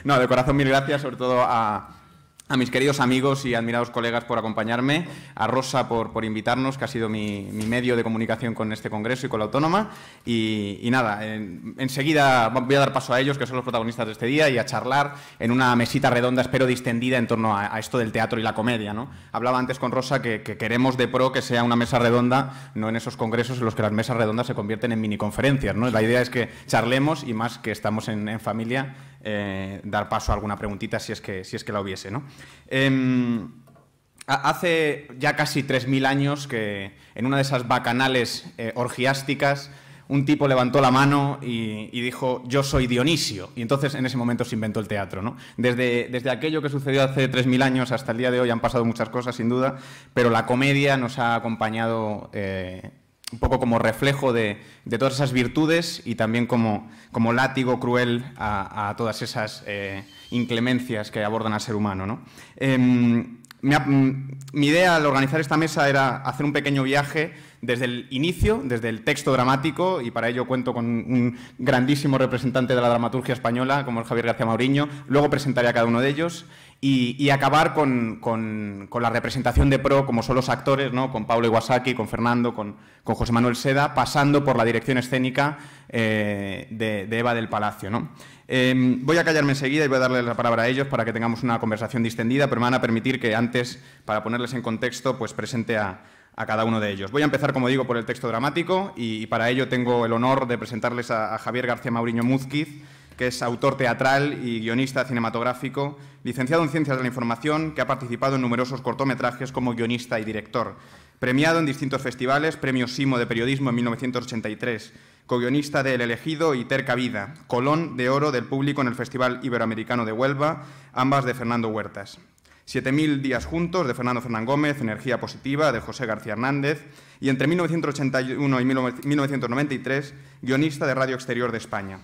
No, de corazón mil gracias, sobre todo a mis queridos amigos y admirados colegas por acompañarme, a Rosa por invitarnos, que ha sido mi medio de comunicación con este congreso y con la Autónoma. Y nada, enseguida voy a dar paso a ellos, que son los protagonistas de este día, y a charlar en una mesita redonda, espero distendida, en torno a esto del teatro y la comedia, ¿no? Hablaba antes con Rosa que queremos de pro que sea una mesa redonda, no en esos congresos en los que las mesas redondas se convierten en miniconferencias, ¿no? La idea es que charlemos y más que estamos en familia, dar paso a alguna preguntita si es que la hubiese, ¿no? Hace ya casi 3000 años que en una de esas bacanales orgiásticas un tipo levantó la mano y dijo: yo soy Dionisio, y entonces en ese momento se inventó el teatro, ¿no? Desde aquello que sucedió hace 3000 años hasta el día de hoy han pasado muchas cosas, sin duda, pero la comedia nos ha acompañado un poco como reflejo de todas esas virtudes y también como látigo cruel a todas esas inclemencias que abordan al ser humano, ¿no? Mi idea al organizar esta mesa era hacer un pequeño viaje desde el inicio, desde el texto dramático, y para ello cuento con un grandísimo representante de la dramaturgia española, como es Javier García Mauriño. Luego presentaré a cada uno de ellos y acabar con la representación de pro, como son los actores, ¿no? Con Pablo Iwasaki, con Fernando, con José Manuel Seda, pasando por la dirección escénica de Eva del Palacio, ¿no? Voy a callarme enseguida y voy a darle la palabra a ellos para que tengamos una conversación distendida, pero me van a permitir que antes, para ponerles en contexto, pues presente a cada uno de ellos. Voy a empezar, como digo, por el texto dramático y para ello tengo el honor de presentarles a Javier García Mauriño Múzquiz, que es autor teatral y guionista cinematográfico, licenciado en Ciencias de la Información, que ha participado en numerosos cortometrajes como guionista y director, premiado en distintos festivales, Premio Simo de Periodismo en 1983, co-guionista de El Elegido y Terca Vida, Colón de Oro del Público en el Festival Iberoamericano de Huelva, ambas de Fernando Huertas. 7000 días juntos, de Fernando Fernán Gómez, Energía positiva, de José García Hernández, y entre 1981 y 1993, guionista de Radio Exterior de España.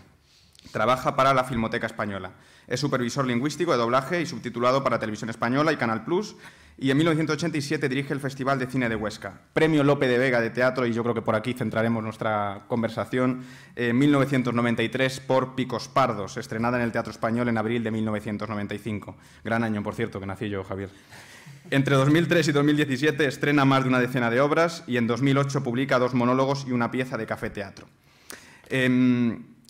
Trabaja para la Filmoteca Española. Es supervisor lingüístico de doblaje y subtitulado para Televisión Española y Canal Plus, y en 1987 dirige el Festival de Cine de Huesca. Premio Lope de Vega de Teatro, y yo creo que por aquí centraremos nuestra conversación, en 1993 por Picos Pardos, estrenada en el Teatro Español en abril de 1995. Gran año, por cierto, que nací yo, Javier. Entre 2003 y 2017 estrena más de una decena de obras y en 2008 publica 2 monólogos y una pieza de Café Teatro.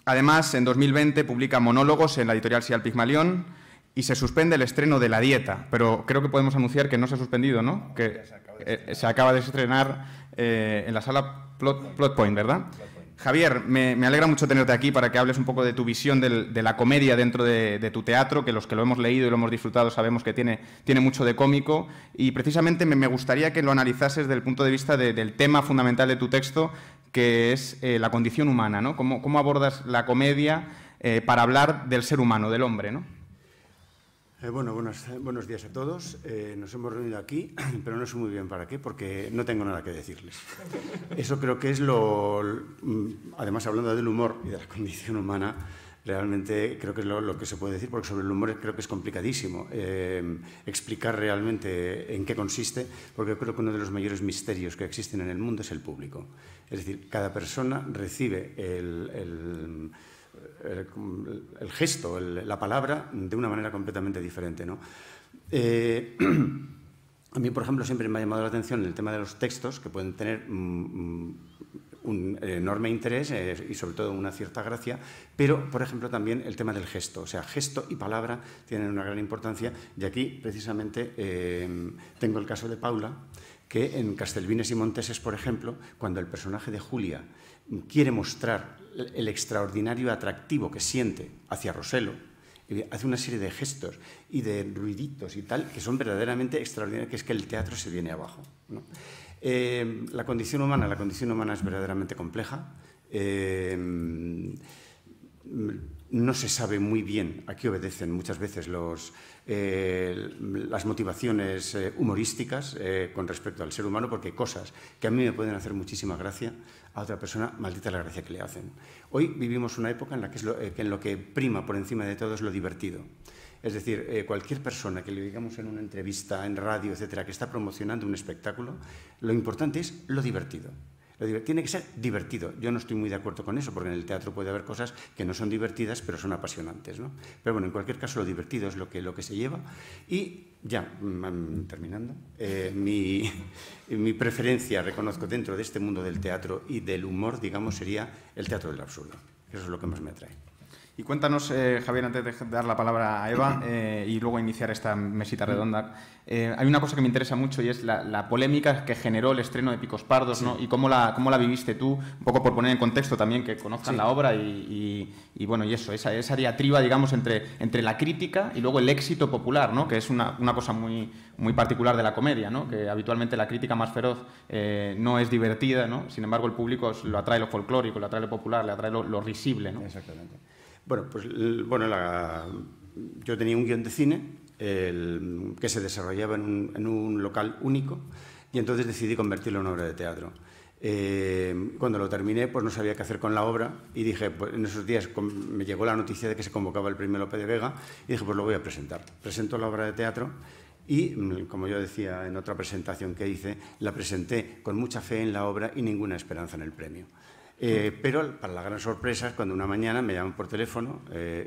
Además, en 2020 publica monólogos en la editorial Sial Pigmalión y se suspende el estreno de La Dieta, pero creo que podemos anunciar que no se ha suspendido, ¿no? Que se acaba de estrenar en la sala Plot Point, ¿verdad? Javier, me alegra mucho tenerte aquí para que hables un poco de tu visión de la comedia dentro de tu teatro, que los que lo hemos leído y lo hemos disfrutado sabemos que tiene mucho de cómico, y precisamente me gustaría que lo analizases desde el punto de vista del tema fundamental de tu texto, que es la condición humana, ¿no? ¿Cómo abordas la comedia para hablar del ser humano, del hombre, ¿no? Bueno, buenos días a todos. Nos hemos reunido aquí, pero no sé muy bien para qué, porque no tengo nada que decirles. Eso creo que es además, hablando del humor y de la condición humana, realmente creo que es lo que se puede decir, porque sobre el humor creo que es complicadísimo explicar realmente en qué consiste, porque creo que uno de los mayores misterios que existen en el mundo es el público. Es decir, cada persona recibe el gesto, la palabra, de una manera completamente diferente, ¿no? A mí, por ejemplo, siempre me ha llamado la atención el tema de los textos, que pueden tener un enorme interés y sobre todo una cierta gracia, pero, por ejemplo, también el tema del gesto. O sea, gesto y palabra tienen una gran importancia, y aquí, precisamente, tengo el caso de Paula, que en Castelvines y Monteses, por ejemplo, cuando el personaje de Julia quiere mostrar el extraordinario atractivo que siente hacia Roselo, hace una serie de gestos y de ruiditos y tal, que son verdaderamente extraordinarios, que es que el teatro se viene abajo, ¿no? La condición humana es verdaderamente compleja. No se sabe muy bien a qué obedecen muchas veces las motivaciones humorísticas con respecto al ser humano, porque hay cosas que a mí me pueden hacer muchísima gracia, a otra persona, maldita la gracia que le hacen. Hoy vivimos una época en la que en lo que prima por encima de todo es lo divertido. Es decir, cualquier persona que le digamos en una entrevista, en radio, etcétera, que está promocionando un espectáculo, lo importante es lo divertido. Tiene que ser divertido. Yo no estoy muy de acuerdo con eso, porque en el teatro puede haber cosas que no son divertidas, pero son apasionantes, ¿no? Pero bueno, en cualquier caso, lo divertido es lo que se lleva. Y ya, terminando, mi preferencia, reconozco, dentro de este mundo del teatro y del humor, digamos, sería el teatro del absurdo. Eso es lo que más me atrae. Y cuéntanos, Javier, antes de dar la palabra a Eva y luego iniciar esta mesita redonda, hay una cosa que me interesa mucho y es la polémica que generó el estreno de Picos Pardos, ¿no? Y cómo la viviste tú, un poco por poner en contexto también que conozcan la obra y bueno, y eso, esa diatriba, digamos, entre la crítica y luego el éxito popular, ¿no? Que es una cosa muy, muy particular de la comedia, ¿no? Que habitualmente la crítica más feroz no es divertida, ¿no? Sin embargo, el público lo atrae lo folclórico, lo atrae lo popular, le atrae lo risible, ¿no? Exactamente. Bueno, pues yo tenía un guión de cine que se desarrollaba en un local único y entonces decidí convertirlo en una obra de teatro. Cuando lo terminé, pues no sabía qué hacer con la obra y dije, pues en esos días me llegó la noticia de que se convocaba el Premio Lope de Vega y dije, pues lo voy a presentar. Presento la obra de teatro y, como yo decía en otra presentación que hice, la presenté con mucha fe en la obra y ninguna esperanza en el premio. Pero para la gran sorpresa, cuando una mañana me llaman por teléfono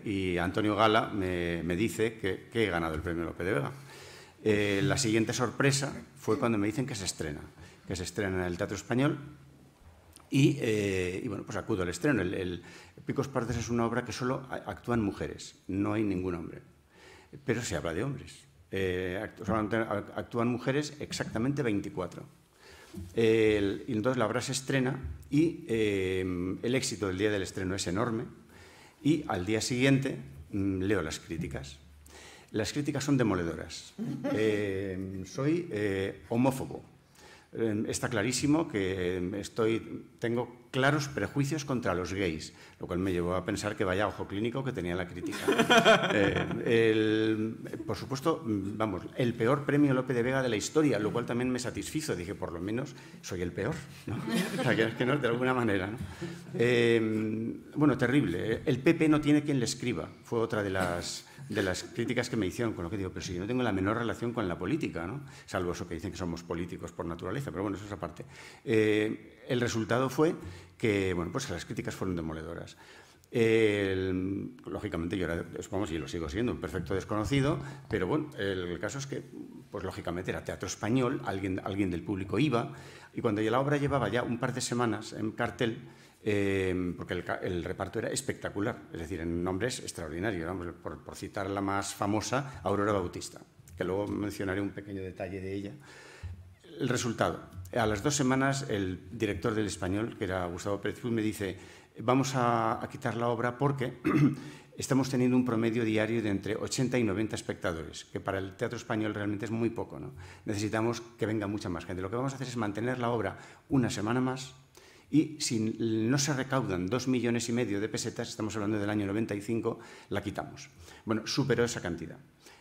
y Antonio Gala me dice que he ganado el Premio Lope de Vega. La siguiente sorpresa fue cuando me dicen que se estrena en el Teatro Español y bueno, pues acudo al estreno. El Picos Pardos es una obra que solo actúan mujeres, no hay ningún hombre, pero se habla de hombres. Solamente actúan mujeres, exactamente 24. Y entonces la obra se estrena y el éxito del día del estreno es enorme y al día siguiente leo las críticas. Las críticas son demoledoras. Soy homófobo. Está clarísimo que tengo claros prejuicios contra los gays, lo cual me llevó a pensar que vaya ojo clínico que tenía la crítica. Por supuesto, vamos, el peor premio Lope de Vega de la historia, lo cual también me satisfizo. Dije, por lo menos soy el peor, ¿no? O sea, que no, de alguna manera, ¿no? Bueno, terrible. El PP no tiene quien le escriba. Fue otra de las críticas que me hicieron, con lo que digo, pero si yo no tengo la menor relación con la política, ¿no? Salvo eso que dicen que somos políticos por naturaleza, pero bueno, eso es aparte. El resultado fue que, bueno, pues las críticas fueron demoledoras. Lógicamente yo era, vamos, y lo sigo siendo, un perfecto desconocido, pero bueno, el caso es que, pues lógicamente era teatro español, alguien del público iba, y cuando ya la obra llevaba ya un par de semanas en cartel, porque el reparto era espectacular, es decir, en nombres extraordinarios, por citar la más famosa, Aurora Bautista, que luego mencionaré un pequeño detalle de ella. El resultado, a las 2 semanas el director del Español, que era Gustavo Pérez, me dice, vamos a quitar la obra porque estamos teniendo un promedio diario de entre 80 y 90 espectadores, que para el teatro español realmente es muy poco, ¿no? Necesitamos que venga mucha más gente. Lo que vamos a hacer es mantener la obra una semana más y si no se recaudan 2,5 millones de pesetas, estamos hablando del año 95, la quitamos. Bueno, superó esa cantidad.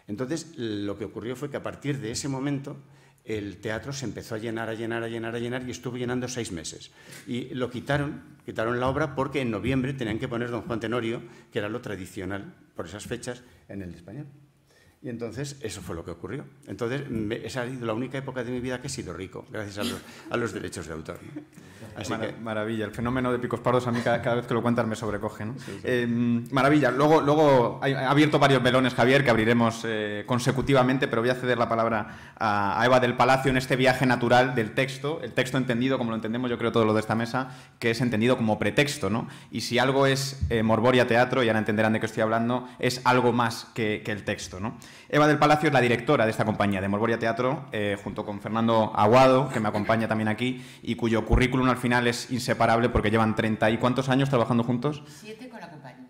Entonces, lo que ocurrió fue que a partir de ese momento el teatro se empezó a llenar y estuvo llenando 6 meses. Y lo quitaron la obra porque en noviembre tenían que poner Don Juan Tenorio, que era lo tradicional por esas fechas en el Español. Y entonces eso fue lo que ocurrió. Entonces esa ha sido la única época de mi vida que he sido rico, gracias a los derechos de autor, ¿no? Así que... Maravilla, el fenómeno de Picos Pardos a mí cada vez que lo cuentas me sobrecoge, ¿no? Sí, sí. Maravilla, luego ha abierto varios velones, Javier, que abriremos consecutivamente, pero voy a ceder la palabra a Eva del Palacio en este viaje natural del texto, el texto entendido como lo entendemos yo creo todo lo de esta mesa, que es entendido como pretexto, ¿no? Y si algo es Morboria Teatro, y ahora entenderán de qué estoy hablando, es algo más que el texto, ¿no? Eva del Palacio es la directora de esta compañía, de Morboria Teatro, junto con Fernando Aguado, que me acompaña también aquí, y cuyo currículum al final es inseparable porque llevan 30 y ¿cuántos años trabajando juntos? 7 con la compañía.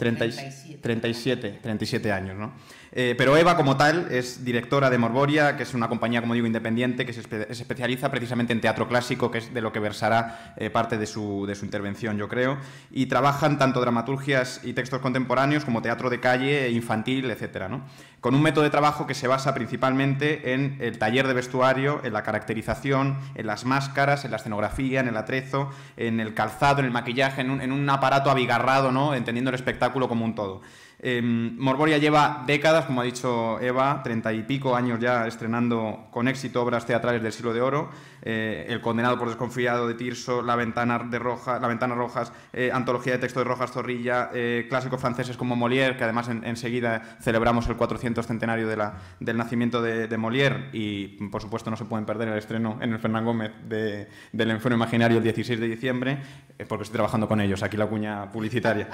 37 años, ¿no? Pero Eva, como tal, es directora de Morboria, que es una compañía, como digo, independiente, que se especializa precisamente en teatro clásico, que es de lo que versará parte de su intervención, yo creo, y trabajan tanto dramaturgias y textos contemporáneos como teatro de calle, infantil, etcétera, ¿no? Con un método de trabajo que se basa principalmente en el taller de vestuario, en la caracterización, en las máscaras, en la escenografía, en el atrezo, en el calzado, en el maquillaje, en un aparato abigarrado, ¿no? Entendiendo el espectáculo como un todo. Morboria lleva décadas, como ha dicho Eva, 30 y pico años ya estrenando con éxito obras teatrales del siglo de oro. El condenado por desconfiado de Tirso, La ventana Rojas, antología de texto de Rojas Zorrilla, clásicos franceses como Molière, que además enseguida celebramos el 400 centenario del nacimiento de Molière, y por supuesto no se pueden perder el estreno en el Fernán Gómez del Enfermo Imaginario el 16 de diciembre, porque estoy trabajando con ellos, aquí la cuña publicitaria.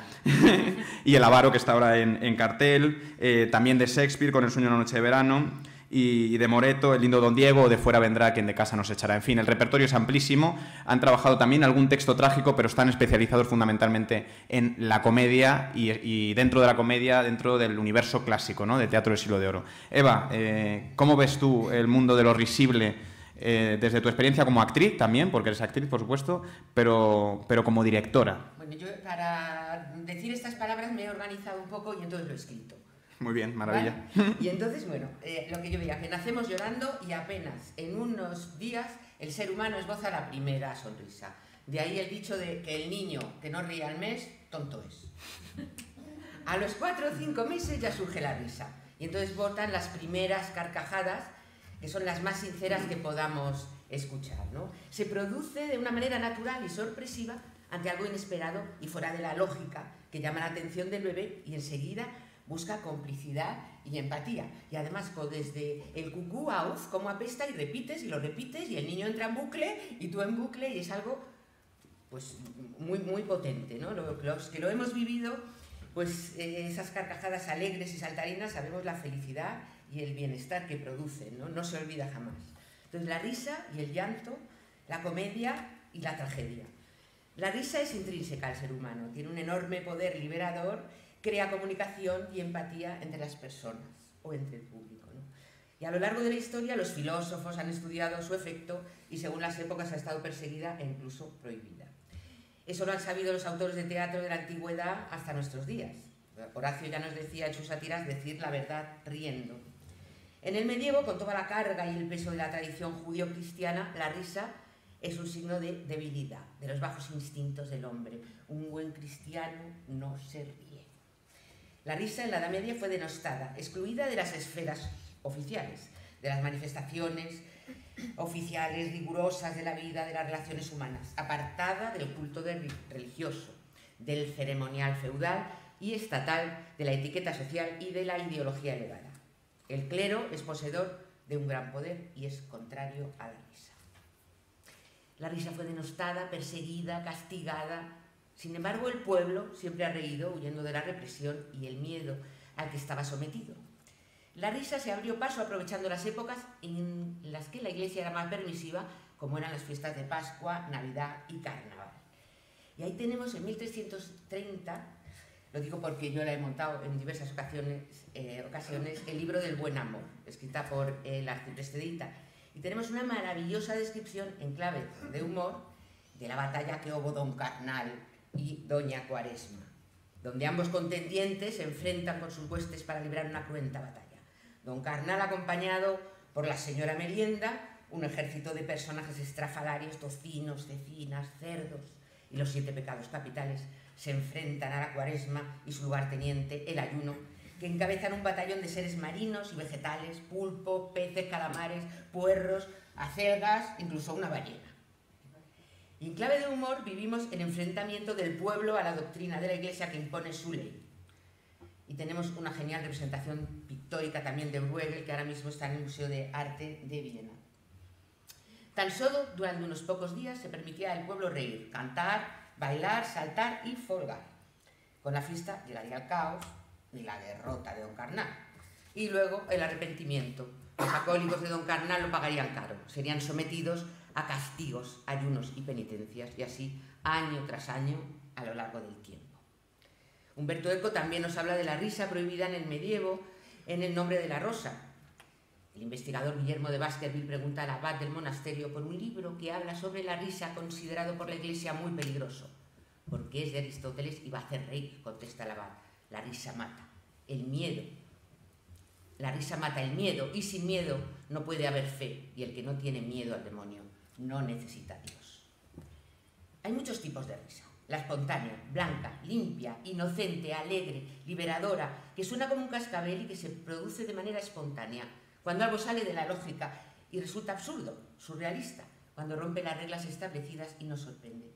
Y El avaro, que está ahora en cartel, también de Shakespeare con El sueño de una noche de verano, y de Moreto, El lindo don Diego, De fuera vendrá quien de casa nos echará. En fin, el repertorio es amplísimo. Han trabajado también algún texto trágico, pero están especializados fundamentalmente en la comedia y dentro de la comedia, dentro del universo clásico, ¿no?, de teatro del siglo de oro. Eva, ¿cómo ves tú el mundo de lo risible desde tu experiencia como actriz también, porque eres actriz, por supuesto, pero como directora? Bueno, yo para decir estas palabras me he organizado un poco y entonces lo he escrito. Muy bien, maravilla. ¿Vale? Y entonces, bueno, lo que yo veía, que nacemos llorando y apenas en unos días el ser humano esboza la primera sonrisa. De ahí el dicho de que el niño que no ríe al mes, tonto es. A los 4 o 5 meses ya surge la risa. Y entonces botan las primeras carcajadas, que son las más sinceras que podamos escuchar, ¿no? Se produce de una manera natural y sorpresiva ante algo inesperado y fuera de la lógica, que llama la atención del bebé y enseguida busca complicidad y empatía. Y además, desde el cucú a uf, como apesta, y repites y lo repites, y el niño entra en bucle y tú en bucle, y es algo pues muy, muy potente, ¿no? Los que lo hemos vivido, pues esas carcajadas alegres y saltarinas, sabemos la felicidad y el bienestar que producen, ¿no? No se olvida jamás. Entonces, la risa y el llanto, la comedia y la tragedia. La risa es intrínseca al ser humano, tiene un enorme poder liberador, crea comunicación y empatía entre las personas o entre el público, ¿no? Y a lo largo de la historia los filósofos han estudiado su efecto y según las épocas ha estado perseguida e incluso prohibida. Eso lo han sabido los autores de teatro de la antigüedad hasta nuestros días. Horacio ya nos decía en sus sátiras decir la verdad riendo. En el medievo, con toda la carga y el peso de la tradición judío-cristiana, la risa es un signo de debilidad, de los bajos instintos del hombre. Un buen cristiano no se ríe. La risa en la Edad Media fue denostada, excluida de las esferas oficiales, de las manifestaciones oficiales rigurosas de la vida, de las relaciones humanas, apartada del culto religioso, del ceremonial feudal y estatal, de la etiqueta social y de la ideología elevada. El clero es poseedor de un gran poder y es contrario a la risa. La risa fue denostada, perseguida, castigada. Sin embargo, el pueblo siempre ha reído, huyendo de la represión y el miedo al que estaba sometido. La risa se abrió paso aprovechando las épocas en las que la Iglesia era más permisiva, como eran las fiestas de Pascua, Navidad y Carnaval. Y ahí tenemos en 1330, lo digo porque yo la he montado en diversas ocasiones, el libro del Buen Amor, escrita por el arcipreste de Hita. Y tenemos una maravillosa descripción en clave de humor de la batalla que hubo don Carnal y doña Cuaresma, donde ambos contendientes se enfrentan con sus huestes para librar una cruenta batalla. Don Carnal acompañado por la señora Merienda, un ejército de personajes estrafalarios, tocinos, cecinas, cerdos y los 7 pecados capitales, se enfrentan a la Cuaresma y su lugarteniente, el Ayuno, que encabezan un batallón de seres marinos y vegetales, pulpo, peces, calamares, puerros, acelgas, incluso una ballena. Y en clave de humor vivimos el enfrentamiento del pueblo a la doctrina de la Iglesia que impone su ley. Y tenemos una genial representación pictórica también de Bruegel, que ahora mismo está en el Museo de Arte de Viena. Tan solo durante unos pocos días se permitía al pueblo reír, cantar, bailar, saltar y folgar. Con la fiesta llegaría el caos y la derrota de don Carnal. Y luego el arrepentimiento. Los acólicos de don Carnal lo pagarían caro. Serían sometidos a castigos, ayunos y penitencias, y así año tras año a lo largo del tiempo. Humberto Eco también nos habla de la risa prohibida en el medievo en El nombre de la rosa. El investigador Guillermo de Baskerville pregunta al abad del monasterio por un libro que habla sobre la risa, considerado por la Iglesia muy peligroso. Porque es de Aristóteles y va a hacer reír, contesta el abad. La risa mata, el miedo. La risa mata el miedo, y sin miedo no puede haber fe, y el que no tiene miedo al demonio no necesita a Dios. Hay muchos tipos de risa. La espontánea, blanca, limpia, inocente, alegre, liberadora, que suena como un cascabel y que se produce de manera espontánea, cuando algo sale de la lógica y resulta absurdo, surrealista, cuando rompe las reglas establecidas y nos sorprende.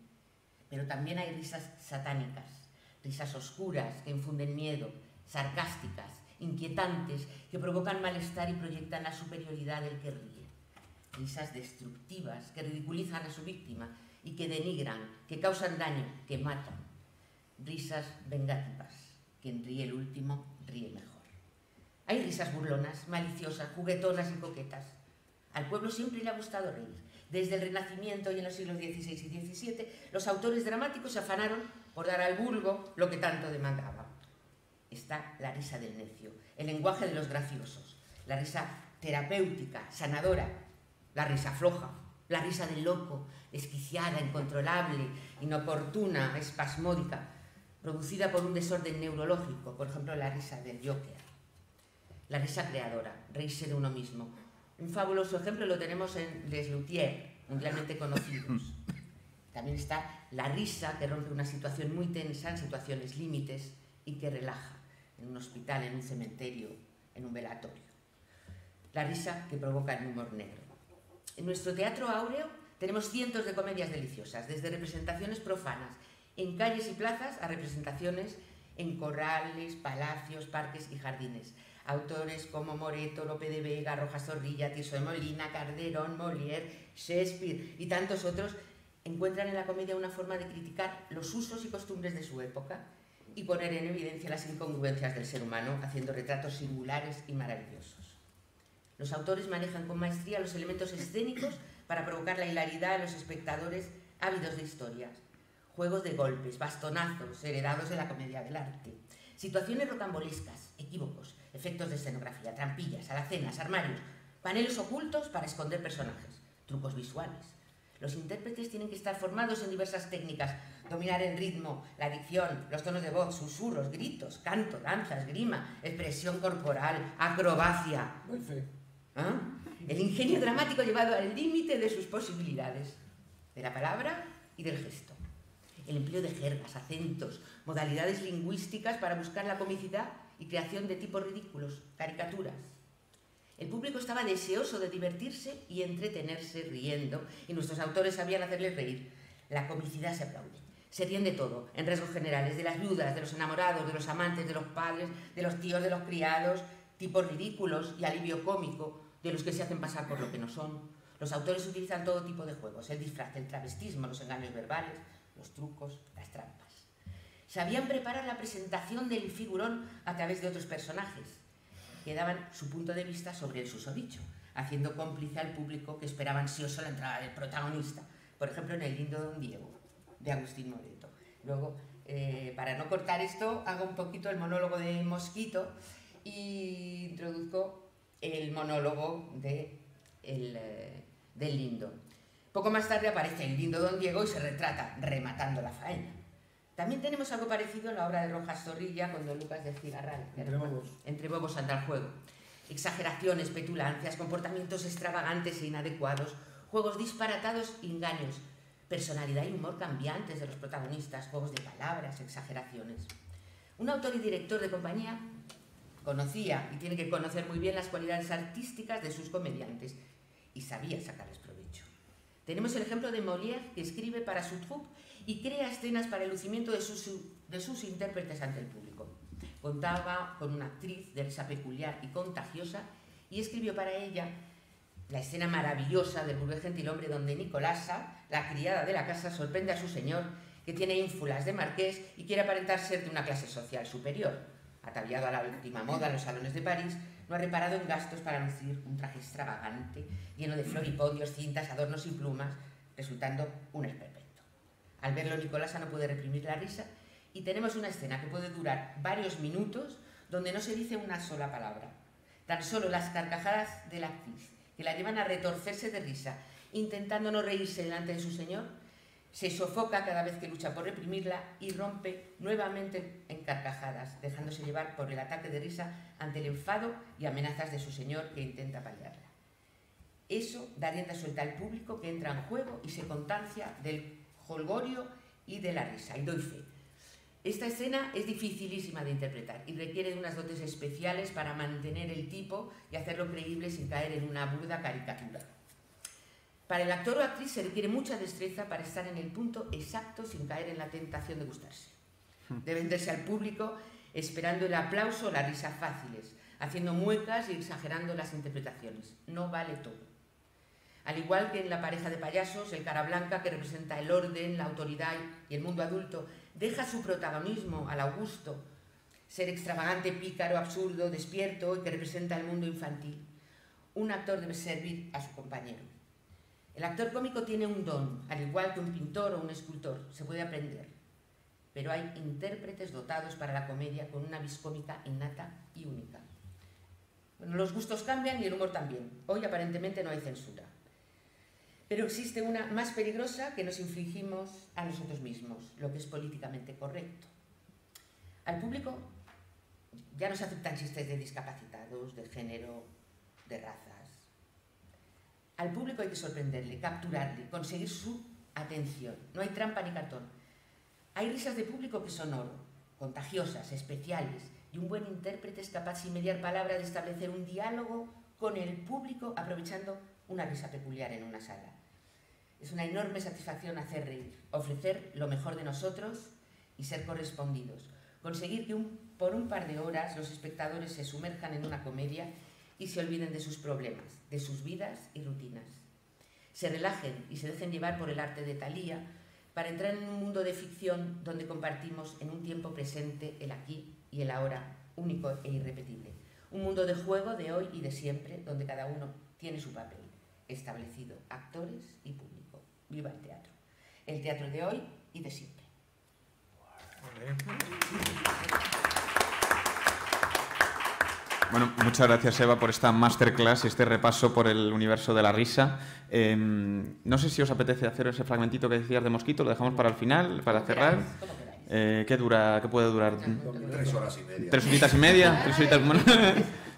Pero también hay risas satánicas, risas oscuras que infunden miedo, sarcásticas, inquietantes, que provocan malestar y proyectan la superioridad del que ríe. Risas destructivas que ridiculizan a su víctima y que denigran, que causan daño, que matan. Risas vengativas. Quien ríe el último, ríe mejor. Hay risas burlonas, maliciosas, juguetonas y coquetas. Al pueblo siempre le ha gustado reír. Desde el Renacimiento y en los siglos XVI y XVII, los autores dramáticos se afanaron por dar al vulgo lo que tanto demandaba. Está la risa del necio, el lenguaje de los graciosos, la risa terapéutica, sanadora, la risa floja, la risa del loco, desquiciada, incontrolable, inoportuna, espasmódica, producida por un desorden neurológico, por ejemplo, la risa del Joker. La risa creadora, reírse de uno mismo. Un fabuloso ejemplo lo tenemos en Les Luthiers, mundialmente conocidos. También está la risa que rompe una situación muy tensa en situaciones límites y que relaja, en un hospital, en un cementerio, en un velatorio. La risa que provoca el humor negro. En nuestro teatro áureo tenemos cientos de comedias deliciosas, desde representaciones profanas en calles y plazas a representaciones en corrales, palacios, parques y jardines. Autores como Moreto, Lope de Vega, Rojas Zorrilla, Tirso de Molina, Calderón, Molière, Shakespeare y tantos otros encuentran en la comedia una forma de criticar los usos y costumbres de su época y poner en evidencia las incongruencias del ser humano, haciendo retratos singulares y maravillosos. Los autores manejan con maestría los elementos escénicos para provocar la hilaridad en los espectadores ávidos de historias. Juegos de golpes, bastonazos, heredados de la comedia del arte. Situaciones rocambolescas, equívocos, efectos de escenografía, trampillas, alacenas, armarios, paneles ocultos para esconder personajes, trucos visuales. Los intérpretes tienen que estar formados en diversas técnicas, dominar el ritmo, la dicción, los tonos de voz, susurros, gritos, canto, danza, esgrima, expresión corporal, acrobacia. Muy feo. ¿Ah? El ingenio dramático llevado al límite de sus posibilidades, de la palabra y del gesto. El empleo de jergas, acentos, modalidades lingüísticas para buscar la comicidad y creación de tipos ridículos, caricaturas. El público estaba deseoso de divertirse y entretenerse riendo, y nuestros autores sabían hacerles reír. La comicidad se aplaude. Se ríen de todo, en rasgos generales, de las viudas, de los enamorados, de los amantes, de los padres, de los tíos, de los criados, tipos ridículos y alivio cómico, de los que se hacen pasar por lo que no son. Los autores utilizan todo tipo de juegos, el disfraz, el travestismo, los engaños verbales, los trucos, las trampas. Sabían preparar la presentación del figurón a través de otros personajes, que daban su punto de vista sobre el susodicho, haciendo cómplice al público que esperaba ansioso la entrada del protagonista. Por ejemplo, en El lindo Don Diego, de Agustín Moreto. Luego, para no cortar esto, hago un poquito el monólogo de Mosquito y introduzco el monólogo del lindo. Poco más tarde aparece el lindo Don Diego y se retrata rematando la faena. También tenemos algo parecido en la obra de Rojas Zorrilla con Don Lucas del Cigarral. Entre bobos anda el juego. Exageraciones, petulancias, comportamientos extravagantes e inadecuados, juegos disparatados y engaños, personalidad y humor cambiantes de los protagonistas, juegos de palabras, exageraciones. Un autor y director de compañía conocía y tiene que conocer muy bien las cualidades artísticas de sus comediantes y sabía sacarles provecho. Tenemos el ejemplo de Molière, que escribe para su troupe y crea escenas para el lucimiento de sus intérpretes ante el público. Contaba con una actriz de risa peculiar y contagiosa y escribió para ella la escena maravillosa del burgués gentilhombre donde Nicolasa, la criada de la casa, sorprende a su señor, que tiene ínfulas de marqués y quiere aparentar ser de una clase social superior. Ataviado a la última moda en los salones de París, no ha reparado en gastos para lucir un traje extravagante, lleno de floripodios, cintas, adornos y plumas, resultando un esperpento. Al verlo, Nicolasa no puede reprimir la risa y tenemos una escena que puede durar varios minutos donde no se dice una sola palabra. Tan solo las carcajadas de la actriz, que la llevan a retorcerse de risa, intentando no reírse delante de su señor, se sofoca cada vez que lucha por reprimirla y rompe nuevamente en carcajadas, dejándose llevar por el ataque de risa ante el enfado y amenazas de su señor que intenta paliarla. Eso da rienda suelta al público que entra en juego y se contagia del jolgorio y de la risa, y doy fe. Esta escena es dificilísima de interpretar y requiere de unas dotes especiales para mantener el tipo y hacerlo creíble sin caer en una burda caricatura. Para el actor o actriz se requiere mucha destreza para estar en el punto exacto sin caer en la tentación de gustarse. De venderse al público esperando el aplauso o la risa fáciles, haciendo muecas y exagerando las interpretaciones. No vale todo. Al igual que en La pareja de payasos, el cara blanca, que representa el orden, la autoridad y el mundo adulto, deja su protagonismo al Augusto, ser extravagante, pícaro, absurdo, despierto y que representa el mundo infantil. Un actor debe servir a su compañero. El actor cómico tiene un don, al igual que un pintor o un escultor, se puede aprender. Pero hay intérpretes dotados para la comedia con una vis cómica innata y única. Bueno, los gustos cambian y el humor también. Hoy aparentemente no hay censura. Pero existe una más peligrosa que nos infligimos a nosotros mismos, lo que es políticamente correcto. Al público ya no se aceptan chistes de discapacitados, de género, de razas. Al público hay que sorprenderle, capturarle, conseguir su atención. No hay trampa ni cartón. Hay risas de público que son oro, contagiosas, especiales, y un buen intérprete es capaz, sin mediar palabra, de establecer un diálogo con el público aprovechando una risa peculiar en una sala. Es una enorme satisfacción hacer reír, ofrecer lo mejor de nosotros y ser correspondidos. Conseguir que por un par de horas los espectadores se sumerjan en una comedia y se olviden de sus problemas, de sus vidas y rutinas. Se relajen y se dejen llevar por el arte de Thalía para entrar en un mundo de ficción donde compartimos en un tiempo presente el aquí y el ahora, único e irrepetible. Un mundo de juego de hoy y de siempre, donde cada uno tiene su papel establecido, actores y público. Viva el teatro. El teatro de hoy y de siempre. Bueno, muchas gracias, Eva, por esta masterclass y este repaso por el universo de la risa. No sé si os apetece hacer ese fragmentito que decías de Mosquito, lo dejamos para el final, para cerrar. ¿Qué puede durar? 3 horas y media. 3 horitas y media. 3 horitas, bueno,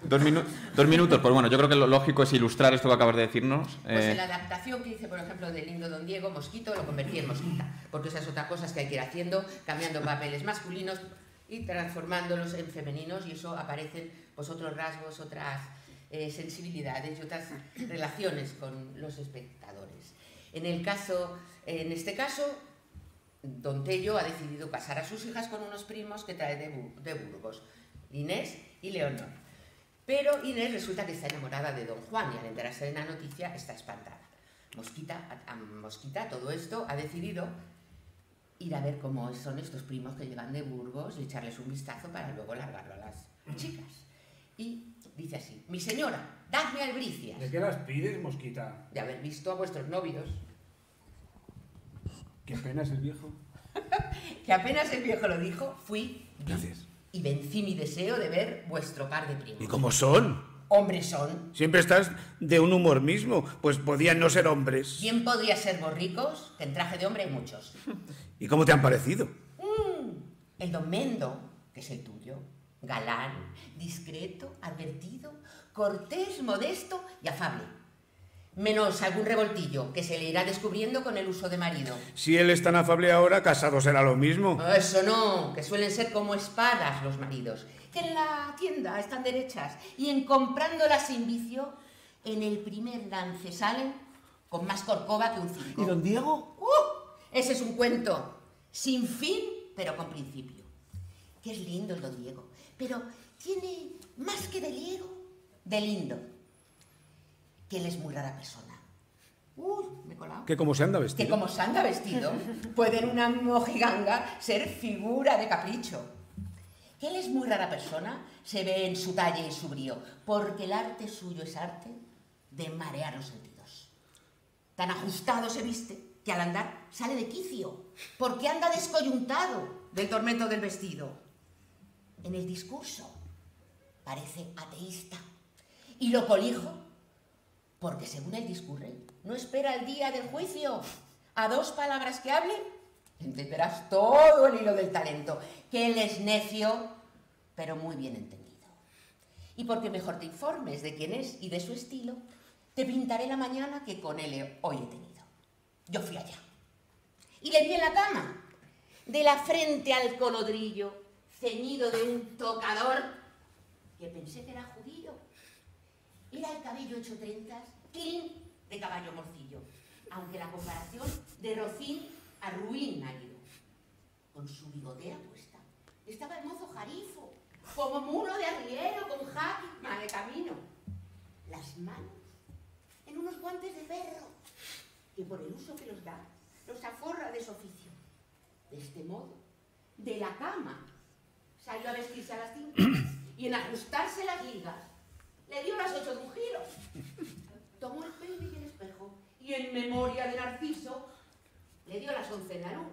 2 minutos. Pues bueno, yo creo que lo lógico es ilustrar esto que acabas de decirnos. Pues en la adaptación que hice, por ejemplo, de Lindo Don Diego, Mosquito, lo convertí en Mosquita, porque esas otras cosas que hay que ir haciendo, cambiando papeles masculinos y transformándolos en femeninos, y eso aparecen pues otros rasgos, otras sensibilidades y otras relaciones con los espectadores. En este caso, Don Tello ha decidido casar a sus hijas con unos primos que trae de Burgos, Inés y Leonor. Pero Inés resulta que está enamorada de Don Juan y al enterarse de la noticia está espantada. Mosquita, todo esto, ha decidido ir a ver cómo son estos primos que llegan de Burgos y echarles un vistazo para luego largarlo a las chicas. Y dice así: mi señora, dadme albricias. ¿De qué las pides, Mosquita? De haber visto a vuestros novios. ¿Qué pena es el viejo? Que apenas el viejo lo dijo, fui Gracias. y vencí mi deseo de ver vuestro par de primos. ¿Y cómo son? Hombres son. Siempre estás de un humor mismo, pues podían no ser hombres. ¿Quién podría ser borricos? Que en traje de hombre hay muchos. ¿Y cómo te han parecido? El don Mendo, que es el tuyo, galán, discreto, advertido, cortés, modesto y afable. Menos algún revoltillo que se le irá descubriendo con el uso de marido. Si él es tan afable ahora, casado será lo mismo. Eso no, que suelen ser como espadas los maridos, que en la tienda están derechas y en comprándolas sin vicio, en el primer lance salen con más corcova que un 5. ¿Y don Diego? Ese es un cuento sin fin, pero con principio. Que es lindo el don Diego, pero tiene más que de liego, de lindo. Que él es muy rara persona. Me he colado. ¿Que cómo se anda vestido? Que como se anda vestido, puede en una mojiganga ser figura de capricho. Que él es muy rara persona, se ve en su talle y su brío, porque el arte suyo es arte de marear los sentidos. Tan ajustado se viste que al andar sale de quicio, porque anda descoyuntado del tormento del vestido. En el discurso parece ateísta y lo colijo porque según él discurre, no espera el día del juicio. A 2 palabras que hable, entenderás todo el hilo del talento, que él es necio, pero muy bien entendido. Y porque mejor te informes de quién es y de su estilo, te pintaré la mañana que con él hoy he tenido. Yo fui allá y le vi en la cama de la frente al colodrillo, ceñido de un tocador, que pensé que era judío. Era el cabello hecho trenzas, clean de caballo morcillo, aunque la comparación de Rocín a Ruin ha ido. Con su bigotera puesta, estaba el mozo jarifo, como mulo de arriero, con jáquima de camino. Las manos en unos guantes de perro, que por el uso que los da, los aforra de su oficio. De este modo, de la cama, salió a vestirse a las 5 y en ajustarse las ligas, le dio las 8 de un giro. Tomó el peine y el espejo y en memoria de Narciso, le dio las 11 en la luz.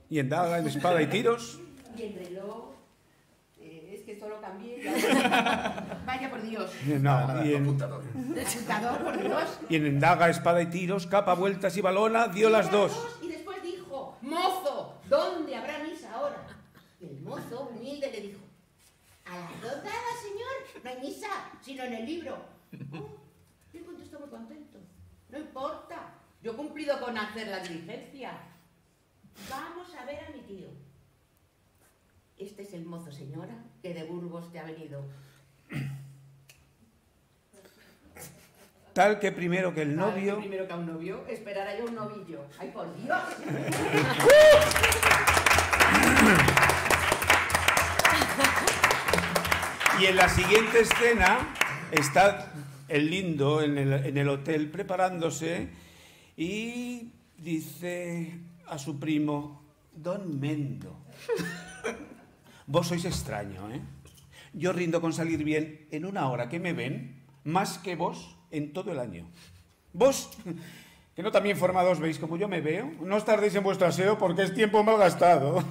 Y en daga, en espada y tiros. Y el reloj, es que esto lo cambié. Ya. Vaya por Dios. No, y en Computador, por Dios. daga, espada y tiros, capa, vueltas y balona, dio las 2. Y después dijo, mozo, ¿dónde habrá misa ahora? Y el mozo, humilde, le dijo, a las 2 dadas, señor, no hay misa, sino en el libro. Y contestó muy contento, no importa, yo he cumplido con hacer la diligencia. Vamos a ver a mi tío. Este es el mozo, señora, que de Burgos te ha venido. Tal que primero que el novio... Primero que a un novio, esperará yo un novillo. ¡Ay, por Dios! Y en la siguiente escena está el lindo en el hotel preparándose y dice a su primo, Don Mendo, vos sois extraño, ¿eh? Yo rindo con salir bien en una hora que me ven, más que vos en todo el año. Vos, que no también formados veis como yo me veo, no os tardéis en vuestro aseo porque es tiempo mal gastado.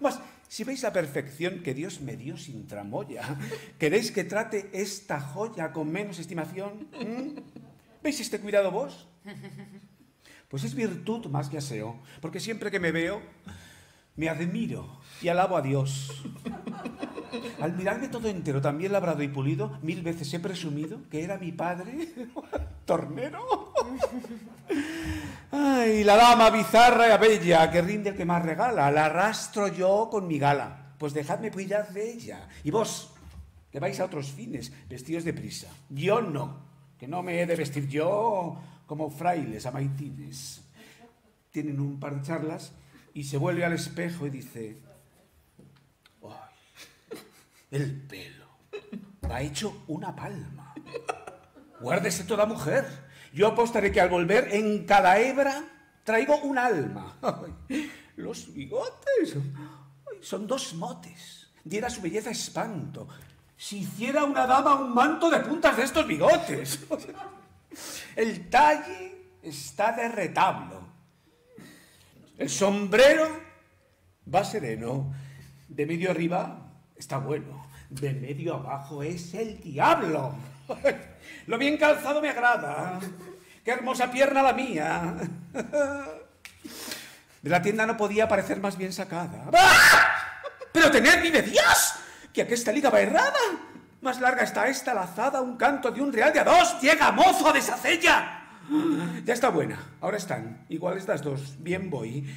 Más, si veis la perfección que Dios me dio sin tramoya, ¿queréis que trate esta joya con menos estimación? ¿Veis este cuidado vos? Pues es virtud más que aseo, porque siempre que me veo, me admiro y alabo a Dios. Al mirarme todo entero, también labrado y pulido, 1000 veces he presumido que era mi padre, tornero. Ay, la dama bizarra y bella que rinde el que más regala, la arrastro yo con mi gala, pues dejadme cuidar de ella. Y vos, que vais a otros fines, vestidos de prisa, yo no, que no me he de vestir yo como frailes amaitines. Tienen un par de charlas y se vuelve al espejo y dice, ¡ay, el pelo va hecho una palma! Guárdese toda mujer. Yo apostaré que al volver en cada hebra traigo un alma. Ay, los bigotes, ay, son 2 motes. Diera su belleza espanto si hiciera una dama un manto de puntas de estos bigotes. El talle está de retablo. El sombrero va sereno. De medio arriba está bueno. De medio abajo es el diablo. Lo bien calzado me agrada. Qué hermosa pierna la mía. De la tienda no podía parecer más bien sacada. ¡Ah! ¡Pero tened vive Dios! Que aquesta liga va errada. Más larga está esta lazada, un canto de un real de a 2. ¡Llega, mozo, a deshacella! Ya está buena, ahora están iguales las 2, bien voy.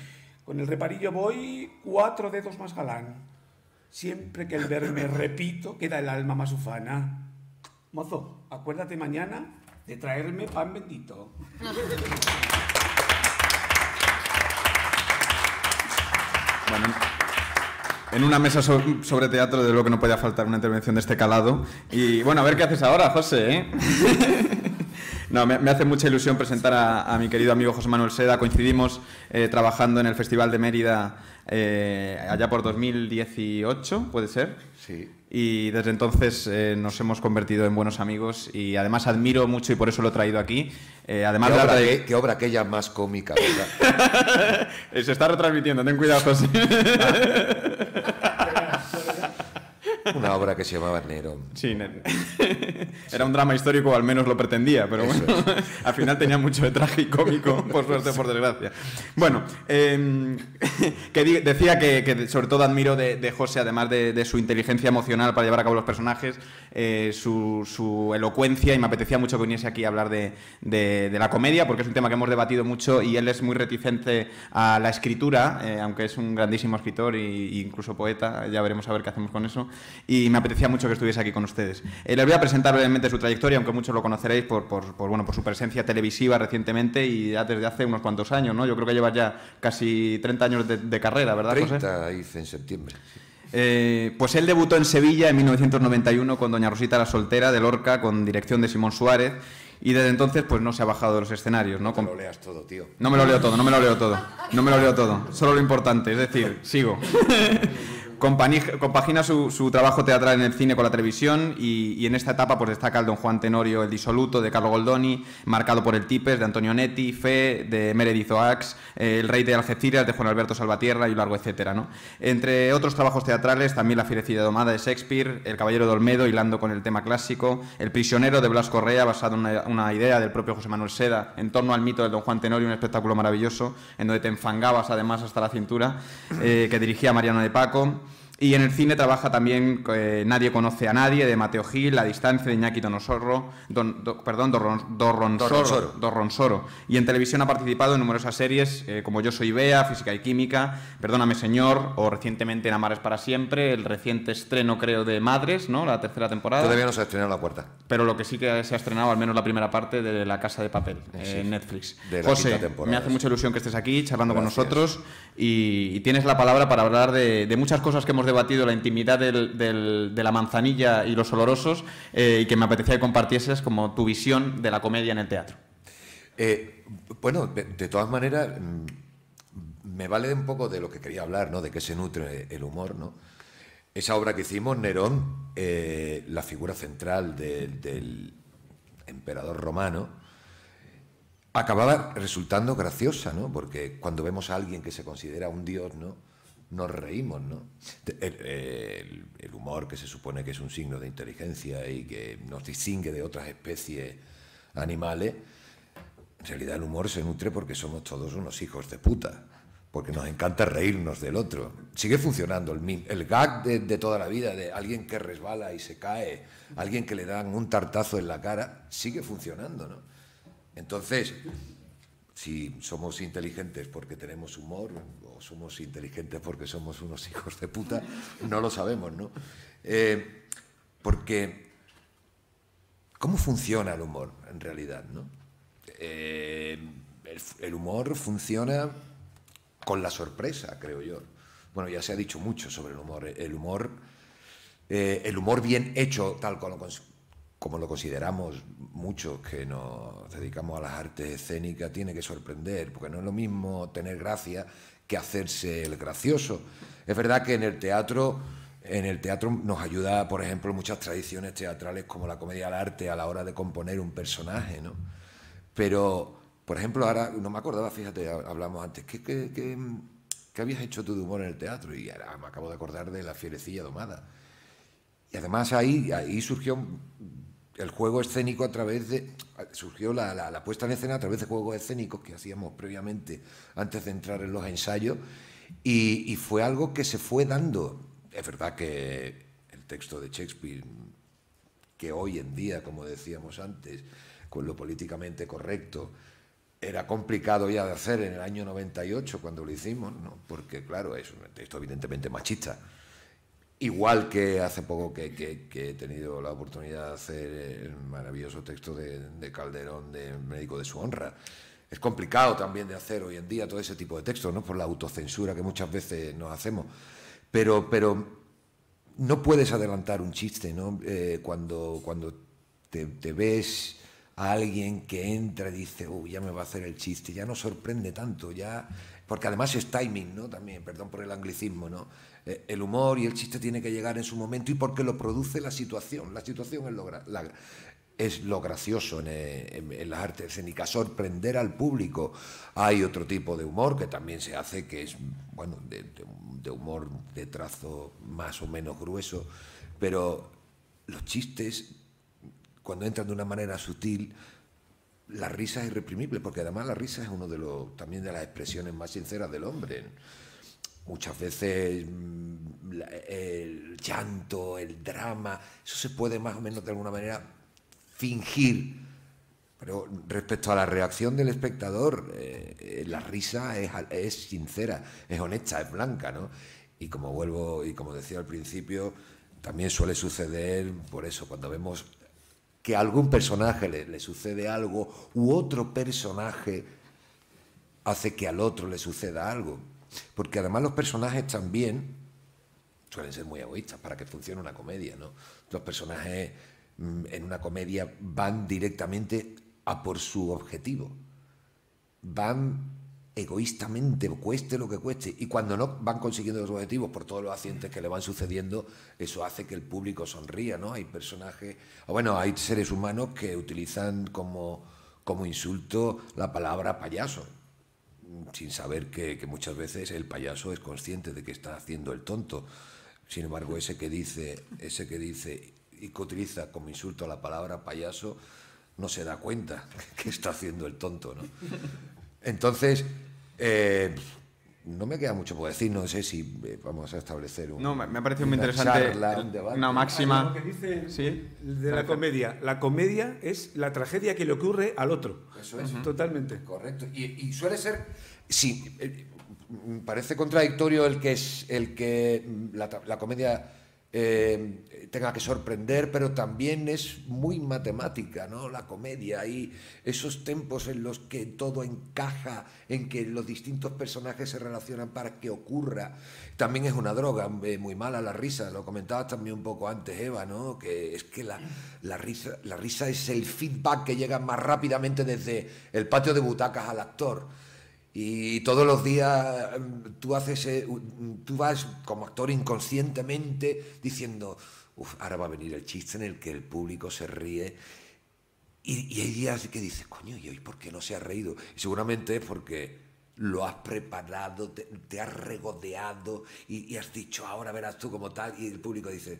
Con el reparillo voy 4 dedos más galán. Siempre que el verme repito, queda el alma más ufana. Mozo, acuérdate mañana de traerme pan bendito. Bueno, en una mesa sobre teatro, de lo que no podía faltar una intervención de este calado. Y bueno, a ver qué haces ahora, José, ¿eh? No, me hace mucha ilusión presentar a mi querido amigo José Manuel Seda. Coincidimos trabajando en el Festival de Mérida allá por 2018, ¿puede ser? Sí. Y desde entonces nos hemos convertido en buenos amigos y además admiro mucho y por eso lo he traído aquí. Además ¿Qué obra aquella más cómica, verdad? Se está retransmitiendo, ten cuidado, José. Una obra que se llamaba Nerón. Sí, era un drama histórico, o al menos lo pretendía, pero Eso bueno, al final tenía mucho de tragicómico, por suerte, por desgracia. Bueno, decía que sobre todo admiro de José, además de su inteligencia emocional para llevar a cabo los personajes, su elocuencia, y me apetecía mucho que viniese aquí a hablar de la comedia, porque es un tema que hemos debatido mucho y él es muy reticente a la escritura, aunque es un grandísimo escritor e incluso poeta, ya veremos a ver qué hacemos con eso, y me apetecía mucho que estuviese aquí con ustedes. Les voy a presentar brevemente su trayectoria, aunque muchos lo conoceréis por su presencia televisiva recientemente y ya desde hace unos cuantos años, ¿no? Yo creo que llevas ya casi 30 años de carrera, ¿verdad, 30 José? hice en septiembre. Pues él debutó en Sevilla en 1991 con Doña Rosita la soltera, de Lorca, con dirección de Simón Suárez, y desde entonces pues no se ha bajado de los escenarios, ¿no? No lo leas todo, tío. No me lo leo todo, solo lo importante, es decir, sigo. Compagina su trabajo teatral en el cine con la televisión y en esta etapa pues destaca el Don Juan Tenorio, El disoluto, de Carlo Goldoni, Marcado por el Tipes, de Antonio Netti, Fe, de Meredith Oaks, El rey de Algeciras, de Juan Alberto Salvatierra y largo etcétera, ¿no? Entre otros trabajos teatrales, también La fierecilla domada de Shakespeare, El caballero de Olmedo, hilando con el tema clásico, El prisionero, de Blas Correa, basado en una idea del propio José Manuel Seda, en torno al mito del Don Juan Tenorio, un espectáculo maravilloso, en donde te enfangabas además hasta la cintura, que dirigía Mariano de Paco. Y en el cine trabaja también Nadie conoce a nadie, de Mateo Gil, La distancia, de Iñaki Dorronsoro. Y en televisión ha participado en numerosas series como Yo soy Bea, Física y Química, Perdóname señor, o recientemente en Amares para siempre, el reciente estreno, creo, de Madres, ¿no? La tercera temporada. Todavía no se ha estrenado la cuarta. Pero lo que sí que se ha estrenado, al menos la primera parte, de La Casa de Papel, Sí, en Netflix. de la José, quinta temporada, me hace mucha ilusión que estés aquí charlando Gracias. con nosotros y tienes la palabra para hablar de muchas cosas que hemos debatido, la intimidad de la manzanilla y los olorosos, y que me apetecía que compartieses como tu visión de la comedia en el teatro. Bueno, de todas maneras, me vale un poco de lo que quería hablar, ¿no? De qué se nutre el humor, ¿no? Esa obra que hicimos, Nerón, la figura central del emperador romano, acababa resultando graciosa, ¿no? Porque cuando vemos a alguien que se considera un dios, ¿no? Nos reímos, ¿no? El humor, que se supone que es un signo de inteligencia y que nos distingue de otras especies animales, en realidad el humor se nutre porque somos todos unos hijos de puta, porque nos encanta reírnos del otro. Sigue funcionando el gag de toda la vida, de alguien que resbala y se cae, alguien que le dan un tartazo en la cara, sigue funcionando, ¿no? Entonces, si somos inteligentes porque tenemos humor o somos inteligentes porque somos unos hijos de puta, no lo sabemos, ¿no? Porque, ¿cómo funciona el humor en realidad, no? El humor funciona con la sorpresa, creo yo. Bueno, ya se ha dicho mucho sobre el humor. El humor bien hecho, tal como lo consideramos muchos que nos dedicamos a las artes escénicas, tiene que sorprender, porque no es lo mismo tener gracia que hacerse el gracioso. Es verdad que en el teatro nos ayuda, por ejemplo, muchas tradiciones teatrales como la comedia al arte a la hora de componer un personaje, ¿no? Pero, por ejemplo, ahora no me acordaba, fíjate, hablamos antes, ¿qué habías hecho tú de humor en el teatro? Y ahora me acabo de acordar de La fierecilla domada. Y además ahí surgió el juego escénico surgió la puesta en escena a través de juegos escénicos que hacíamos previamente antes de entrar en los ensayos, y fue algo que se fue dando. Es verdad que el texto de Shakespeare, que hoy en día, como decíamos antes, con lo políticamente correcto, era complicado ya de hacer en el año 98 cuando lo hicimos, ¿no? Porque claro, es un texto evidentemente machista. Igual que hace poco que he tenido la oportunidad de hacer el maravilloso texto de Calderón, de Médico de su honra. Es complicado también de hacer hoy en día todo ese tipo de textos, ¿no? Por la autocensura que muchas veces nos hacemos. Pero no puedes adelantar un chiste, ¿no? Cuando te ves a alguien que entra y dice, ya me va a hacer el chiste, ya no sorprende tanto, ya... Porque además es timing, ¿no? También, perdón por el anglicismo, ¿no? El humor y el chiste tiene que llegar en su momento y porque lo produce la situación. La situación es lo gracioso en las artes escénicas, sorprender al público. Hay otro tipo de humor que también se hace, que es, bueno, de humor de trazo más o menos grueso, pero los chistes, cuando entran de una manera sutil, la risa es irreprimible, porque además la risa es uno también de las expresiones más sinceras del hombre. Muchas veces el llanto, el drama, eso se puede más o menos de alguna manera fingir. Pero respecto a la reacción del espectador, la risa es sincera, es honesta, es blanca, ¿no? Y como decía al principio, también suele suceder por eso, cuando vemos que a algún personaje le sucede algo, u otro personaje hace que al otro le suceda algo. Porque además los personajes también suelen ser muy egoístas para que funcione una comedia, ¿no? Los personajes en una comedia van directamente a por su objetivo. Van egoístamente, cueste lo que cueste, y cuando no van consiguiendo los objetivos por todos los accidentes que le van sucediendo, eso hace que el público sonría, ¿no? Hay personajes, hay seres humanos que utilizan como insulto la palabra payaso, sin saber que muchas veces el payaso es consciente de que está haciendo el tonto. Sin embargo, ese que dice y que utiliza como insulto la palabra payaso no se da cuenta que está haciendo el tonto, ¿no? Entonces, no me queda mucho por decir, no sé si vamos a establecer me ha parecido muy interesante una máxima. Lo que dice ¿Sí? de la comedia. La comedia es la tragedia que le ocurre al otro. Eso es. Totalmente. Correcto. Y suele ser, sí, parece contradictorio el que la comedia tenga que sorprender, pero también es muy matemática, ¿no? La comedia, y esos tempos en los que todo encaja, en que los distintos personajes se relacionan para que ocurra, también es una droga muy mala la risa. Lo comentabas también un poco antes, Eva, ¿no? Que es que la risa es el feedback que llega más rápidamente desde el patio de butacas al actor. Y todos los días tú vas como actor inconscientemente diciendo, ahora va a venir el chiste en el que el público se ríe. Y hay días que dices, coño, ¿y hoy por qué no se ha reído? Y seguramente es porque lo has preparado, te has regodeado y has dicho, ahora verás tú como tal. Y el público dice,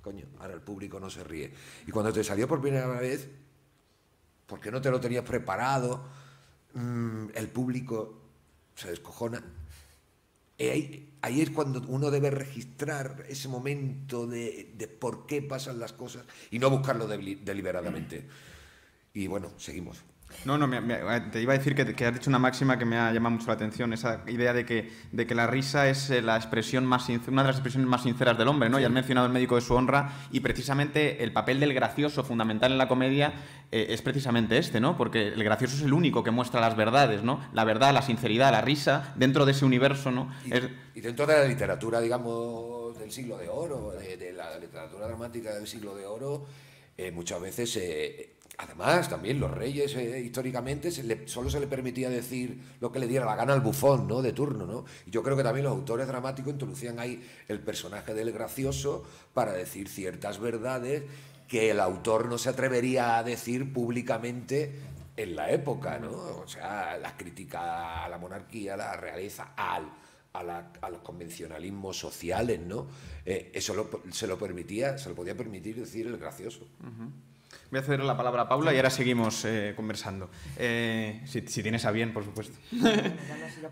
coño, ahora el público no se ríe. Y cuando te salió por primera vez, ¿por qué no te lo tenías preparado? El público se descojona. Ahí es cuando uno debe registrar ese momento de por qué pasan las cosas y no buscarlo deliberadamente. Y bueno, seguimos. No, te iba a decir que has dicho una máxima que me ha llamado mucho la atención, esa idea de que la risa es una de las expresiones más sinceras del hombre, ¿no? Sí. Y has mencionado el médico de su honra, y precisamente el papel del gracioso fundamental en la comedia es precisamente este, ¿no? Porque el gracioso es el único que muestra las verdades, ¿no? La verdad, la sinceridad, la risa, dentro de ese universo, ¿no? Y dentro de la literatura, digamos, del siglo de oro, de la literatura dramática del siglo de oro, muchas veces... Además, también los reyes históricamente solo se le permitía decir lo que le diera la gana al bufón, ¿no? De turno, ¿no? Y yo creo que también los autores dramáticos introducían ahí el personaje del gracioso para decir ciertas verdades que el autor no se atrevería a decir públicamente en la época, ¿no? O sea, la crítica a la monarquía, a la realeza, a los convencionalismos sociales, ¿no? Eso se lo podía permitir decir el gracioso. Uh-huh. Voy a ceder la palabra a Paula y ahora seguimos conversando. Si tienes a bien, por supuesto.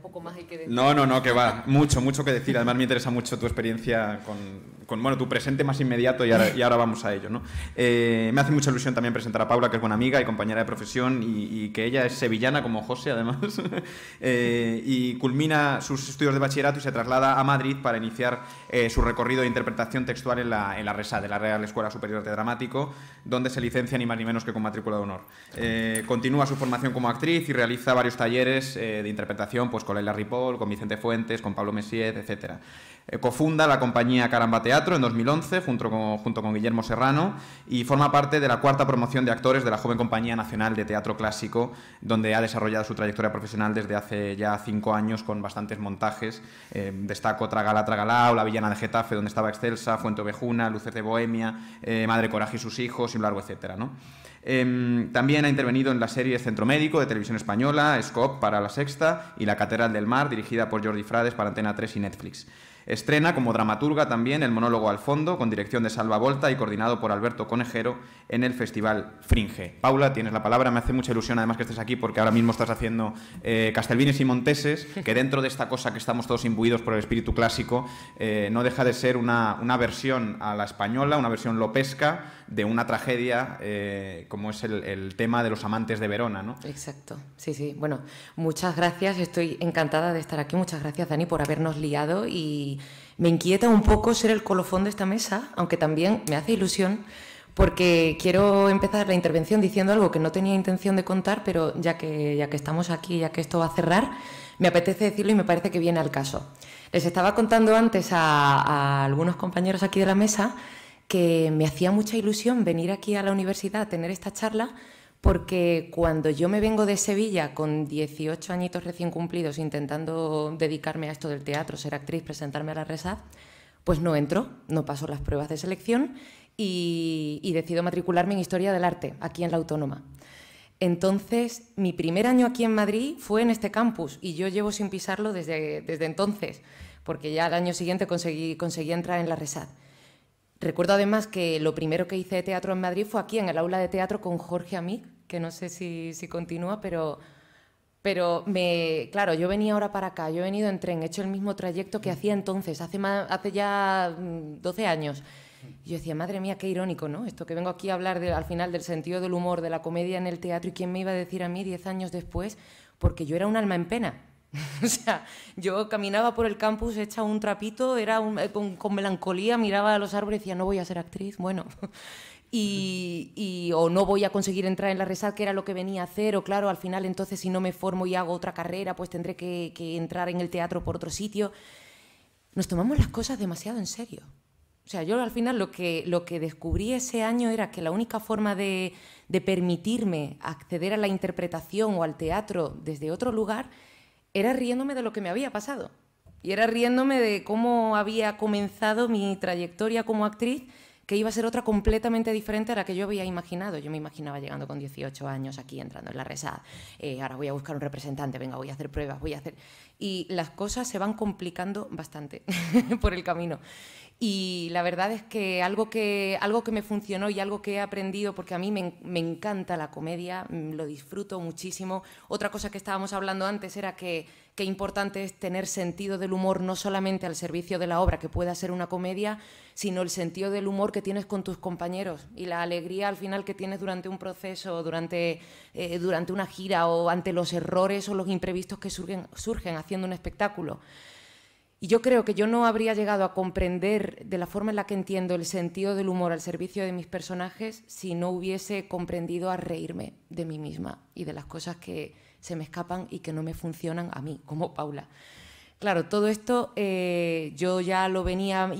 Poco más hay que decir. No, que va. Mucho que decir. Además, me interesa mucho tu experiencia con tu presente más inmediato, y ahora vamos a ello, ¿no? Me hace mucha ilusión también presentar a Paula, que es buena amiga y compañera de profesión, y que ella es sevillana como José, además. Y culmina sus estudios de bachillerato y se traslada a Madrid para iniciar su recorrido de interpretación textual en la RESA, de la Real Escuela Superior de Dramático, donde se licencia ni más ni menos que con matrícula de honor. Continúa su formación como actriz y realiza varios talleres de interpretación, pues con Leila Ripoll, con Vicente Fuentes, con Pablo Messier, etc. Cofunda la compañía Caramba Teatro en 2011 junto con Guillermo Serrano, y forma parte de la 4ª promoción de actores de la joven Compañía Nacional de Teatro Clásico, donde ha desarrollado su trayectoria profesional desde hace ya 5 años con bastantes montajes. Destaco Tragalá o La Villana de Getafe, donde estaba excelsa, Fuente Ovejuna, Luces de Bohemia, Madre Coraje y sus hijos, y un largo etcétera, ¿no? También ha intervenido en la serie Centro Médico de Televisión Española, Scope para La Sexta, y La Catedral del Mar, dirigida por Jordi Frades para Antena 3 y Netflix. Estrena como dramaturga también el monólogo Al fondo, con dirección de Salva Volta y coordinado por Alberto Conejero en el Festival Fringe. Paula, tienes la palabra. Me hace mucha ilusión además que estés aquí porque ahora mismo estás haciendo Castelvines y Monteses, que dentro de esta cosa que estamos todos imbuidos por el espíritu clásico, no deja de ser una versión a la española, una versión lopesca de una tragedia como es el tema de los amantes de Verona, ¿no? Exacto, sí, sí. Bueno, muchas gracias, estoy encantada de estar aquí. Muchas gracias, Dani, por habernos liado, y me inquieta un poco ser el colofón de esta mesa, aunque también me hace ilusión, porque quiero empezar la intervención diciendo algo que no tenía intención de contar, pero ya que estamos aquí, ya que esto va a cerrar, me apetece decirlo y me parece que viene al caso. Les estaba contando antes a algunos compañeros aquí de la mesa que me hacía mucha ilusión venir aquí a la universidad a tener esta charla, porque cuando yo me vengo de Sevilla con 18 añitos recién cumplidos intentando dedicarme a esto del teatro, ser actriz, presentarme a la RESAD, pues no entro, no paso las pruebas de selección y decido matricularme en Historia del Arte, aquí en la Autónoma. Entonces, mi primer año aquí en Madrid fue en este campus y yo llevo sin pisarlo desde entonces, porque ya al año siguiente conseguí entrar en la RESAD. Recuerdo además que lo primero que hice de teatro en Madrid fue aquí, en el aula de teatro con Jorge Amig, que no sé si continúa, pero claro, yo venía ahora para acá, yo he venido en tren, he hecho el mismo trayecto que hacía entonces, hace ya 12 años. Y yo decía, madre mía, qué irónico, ¿no? Esto que vengo aquí a hablar al final del sentido del humor, de la comedia en el teatro, y quién me iba a decir a mí 10 años después, porque yo era un alma en pena. O sea, yo caminaba por el campus hecha un trapito, con melancolía, miraba a los árboles y decía, no voy a ser actriz, bueno, o no voy a conseguir entrar en la RESAD, que era lo que venía a hacer, o claro, al final entonces si no me formo y hago otra carrera, pues tendré que entrar en el teatro por otro sitio. Nos tomamos las cosas demasiado en serio. O sea, yo al final lo que descubrí ese año era que la única forma de permitirme acceder a la interpretación o al teatro desde otro lugar era riéndome de lo que me había pasado. Y era riéndome de cómo había comenzado mi trayectoria como actriz, que iba a ser otra completamente diferente a la que yo había imaginado. Yo me imaginaba llegando con 18 años aquí, entrando en la RESAD. Ahora voy a buscar un representante, venga, voy a hacer pruebas, voy a hacer... Y las cosas se van complicando bastante por el camino. Y la verdad es que algo que me funcionó y algo que he aprendido, porque a mí me encanta la comedia, lo disfruto muchísimo. Otra cosa que estábamos hablando antes era que importante es tener sentido del humor, no solamente al servicio de la obra, que pueda ser una comedia, sino el sentido del humor que tienes con tus compañeros y la alegría al final que tienes durante un proceso, durante una gira, o ante los errores o los imprevistos que surgen haciendo un espectáculo. Y yo creo que yo no habría llegado a comprender de la forma en la que entiendo el sentido del humor al servicio de mis personajes si no hubiese comprendido a reírme de mí misma y de las cosas que se me escapan y que no me funcionan a mí, como Paula. Claro, todo esto yo ya lo venía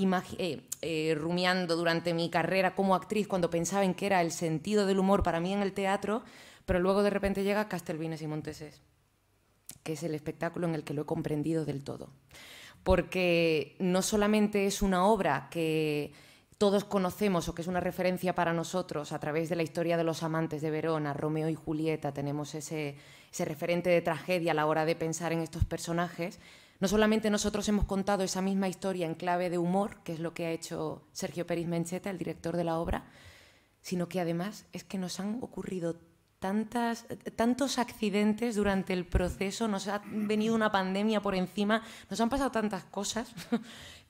rumiando durante mi carrera como actriz, cuando pensaba en qué era el sentido del humor para mí en el teatro, pero luego de repente llega Castelvines y Monteses, que es el espectáculo en el que lo he comprendido del todo. Porque no solamente es una obra que todos conocemos o que es una referencia para nosotros a través de la historia de los amantes de Verona, Romeo y Julieta, tenemos ese referente de tragedia a la hora de pensar en estos personajes. No solamente nosotros hemos contado esa misma historia en clave de humor, que es lo que ha hecho Sergio Peris Mencheta, el director de la obra, sino que además es que nos han ocurrido tantos accidentes durante el proceso, nos ha venido una pandemia por encima, nos han pasado tantas cosas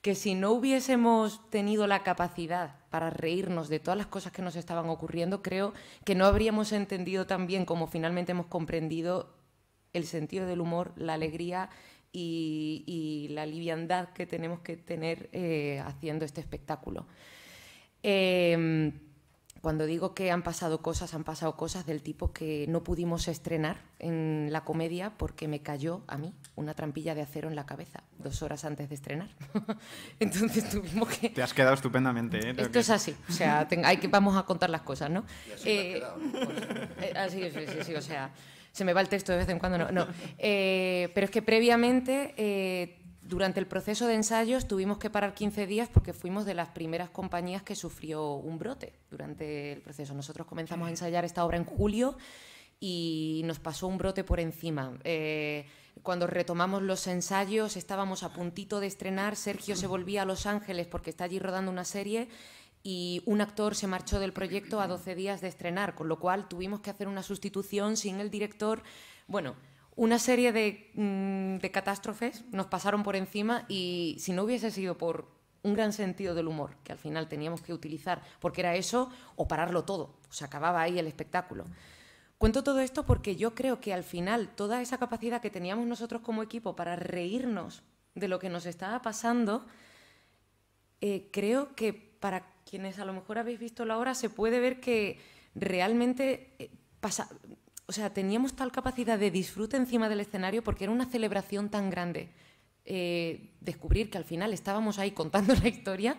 que si no hubiésemos tenido la capacidad para reírnos de todas las cosas que nos estaban ocurriendo, creo que no habríamos entendido tan bien como finalmente hemos comprendido el sentido del humor, la alegría y la liviandad que tenemos que tener haciendo este espectáculo. Cuando digo que han pasado cosas del tipo que no pudimos estrenar en la comedia porque me cayó a mí una trampilla de acero en la cabeza 2 horas antes de estrenar. Entonces tuvimos que... Te has quedado estupendamente, ¿eh? Esto es así, o sea, vamos a contar las cosas, ¿no? Sí, o sea, se me va el texto de vez en cuando, no. Pero es que previamente... Durante el proceso de ensayos tuvimos que parar 15 días porque fuimos de las primeras compañías que sufrió un brote durante el proceso. Nosotros comenzamos a ensayar esta obra en julio y nos pasó un brote por encima. cuando retomamos los ensayos estábamos a puntito de estrenar, Sergio se volvía a Los Ángeles porque está allí rodando una serie y un actor se marchó del proyecto a 12 días de estrenar, con lo cual tuvimos que hacer una sustitución sin el director. Bueno, una serie de catástrofes nos pasaron por encima y si no hubiese sido por un gran sentido del humor que al final teníamos que utilizar, porque era eso o pararlo todo, o sea, acababa ahí el espectáculo. Cuento todo esto porque yo creo que al final toda esa capacidad que teníamos nosotros como equipo para reírnos de lo que nos estaba pasando, creo que para quienes a lo mejor habéis visto la obra se puede ver que realmente o sea, teníamos tal capacidad de disfrute encima del escenario porque era una celebración tan grande. Descubrir que al final estábamos ahí contando la historia,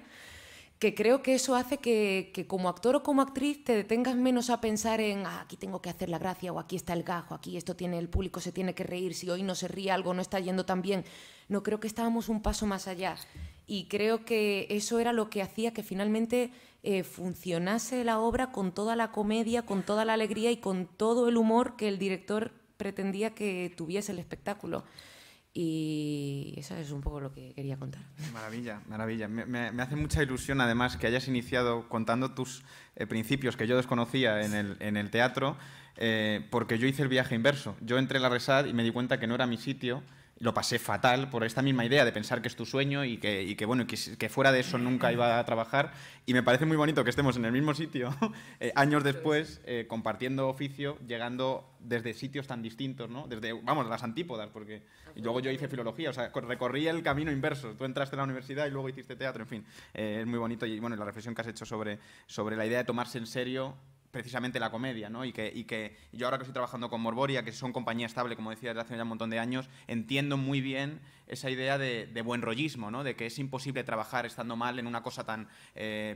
que creo que eso hace que como actor o como actriz te detengas menos a pensar en aquí tengo que hacer la gracia o aquí está el gajo, aquí esto tiene el público, se tiene que reír, si hoy no se ríe algo no está yendo tan bien. No, creo que estábamos un paso más allá y creo que eso era lo que hacía que finalmente funcionase la obra con toda la comedia, con toda la alegría y con todo el humor que el director pretendía que tuviese el espectáculo. Y eso es un poco lo que quería contar. Maravilla, maravilla. Me hace mucha ilusión, además, que hayas iniciado contando tus principios que yo desconocía en el teatro, porque yo hice el viaje inverso. Yo entré en la Resat y me di cuenta que no era mi sitio. Lo pasé fatal por esta misma idea de pensar que es tu sueño y que fuera de eso nunca iba a trabajar. Y me parece muy bonito que estemos en el mismo sitio, años después, compartiendo oficio, llegando desde sitios tan distintos, ¿no? Desde, vamos, las antípodas, porque luego yo hice filología, o sea, recorrí el camino inverso. Tú entraste a la universidad y luego hiciste teatro, en fin. Es muy bonito y, bueno, la reflexión que has hecho sobre la idea de tomarse en serio precisamente la comedia, ¿no? Y que yo ahora que estoy trabajando con Morboria, que son compañía estable, como decía, desde hace ya un montón de años, entiendo muy bien esa idea de buen rollismo, ¿no? De que es imposible trabajar estando mal en una cosa tan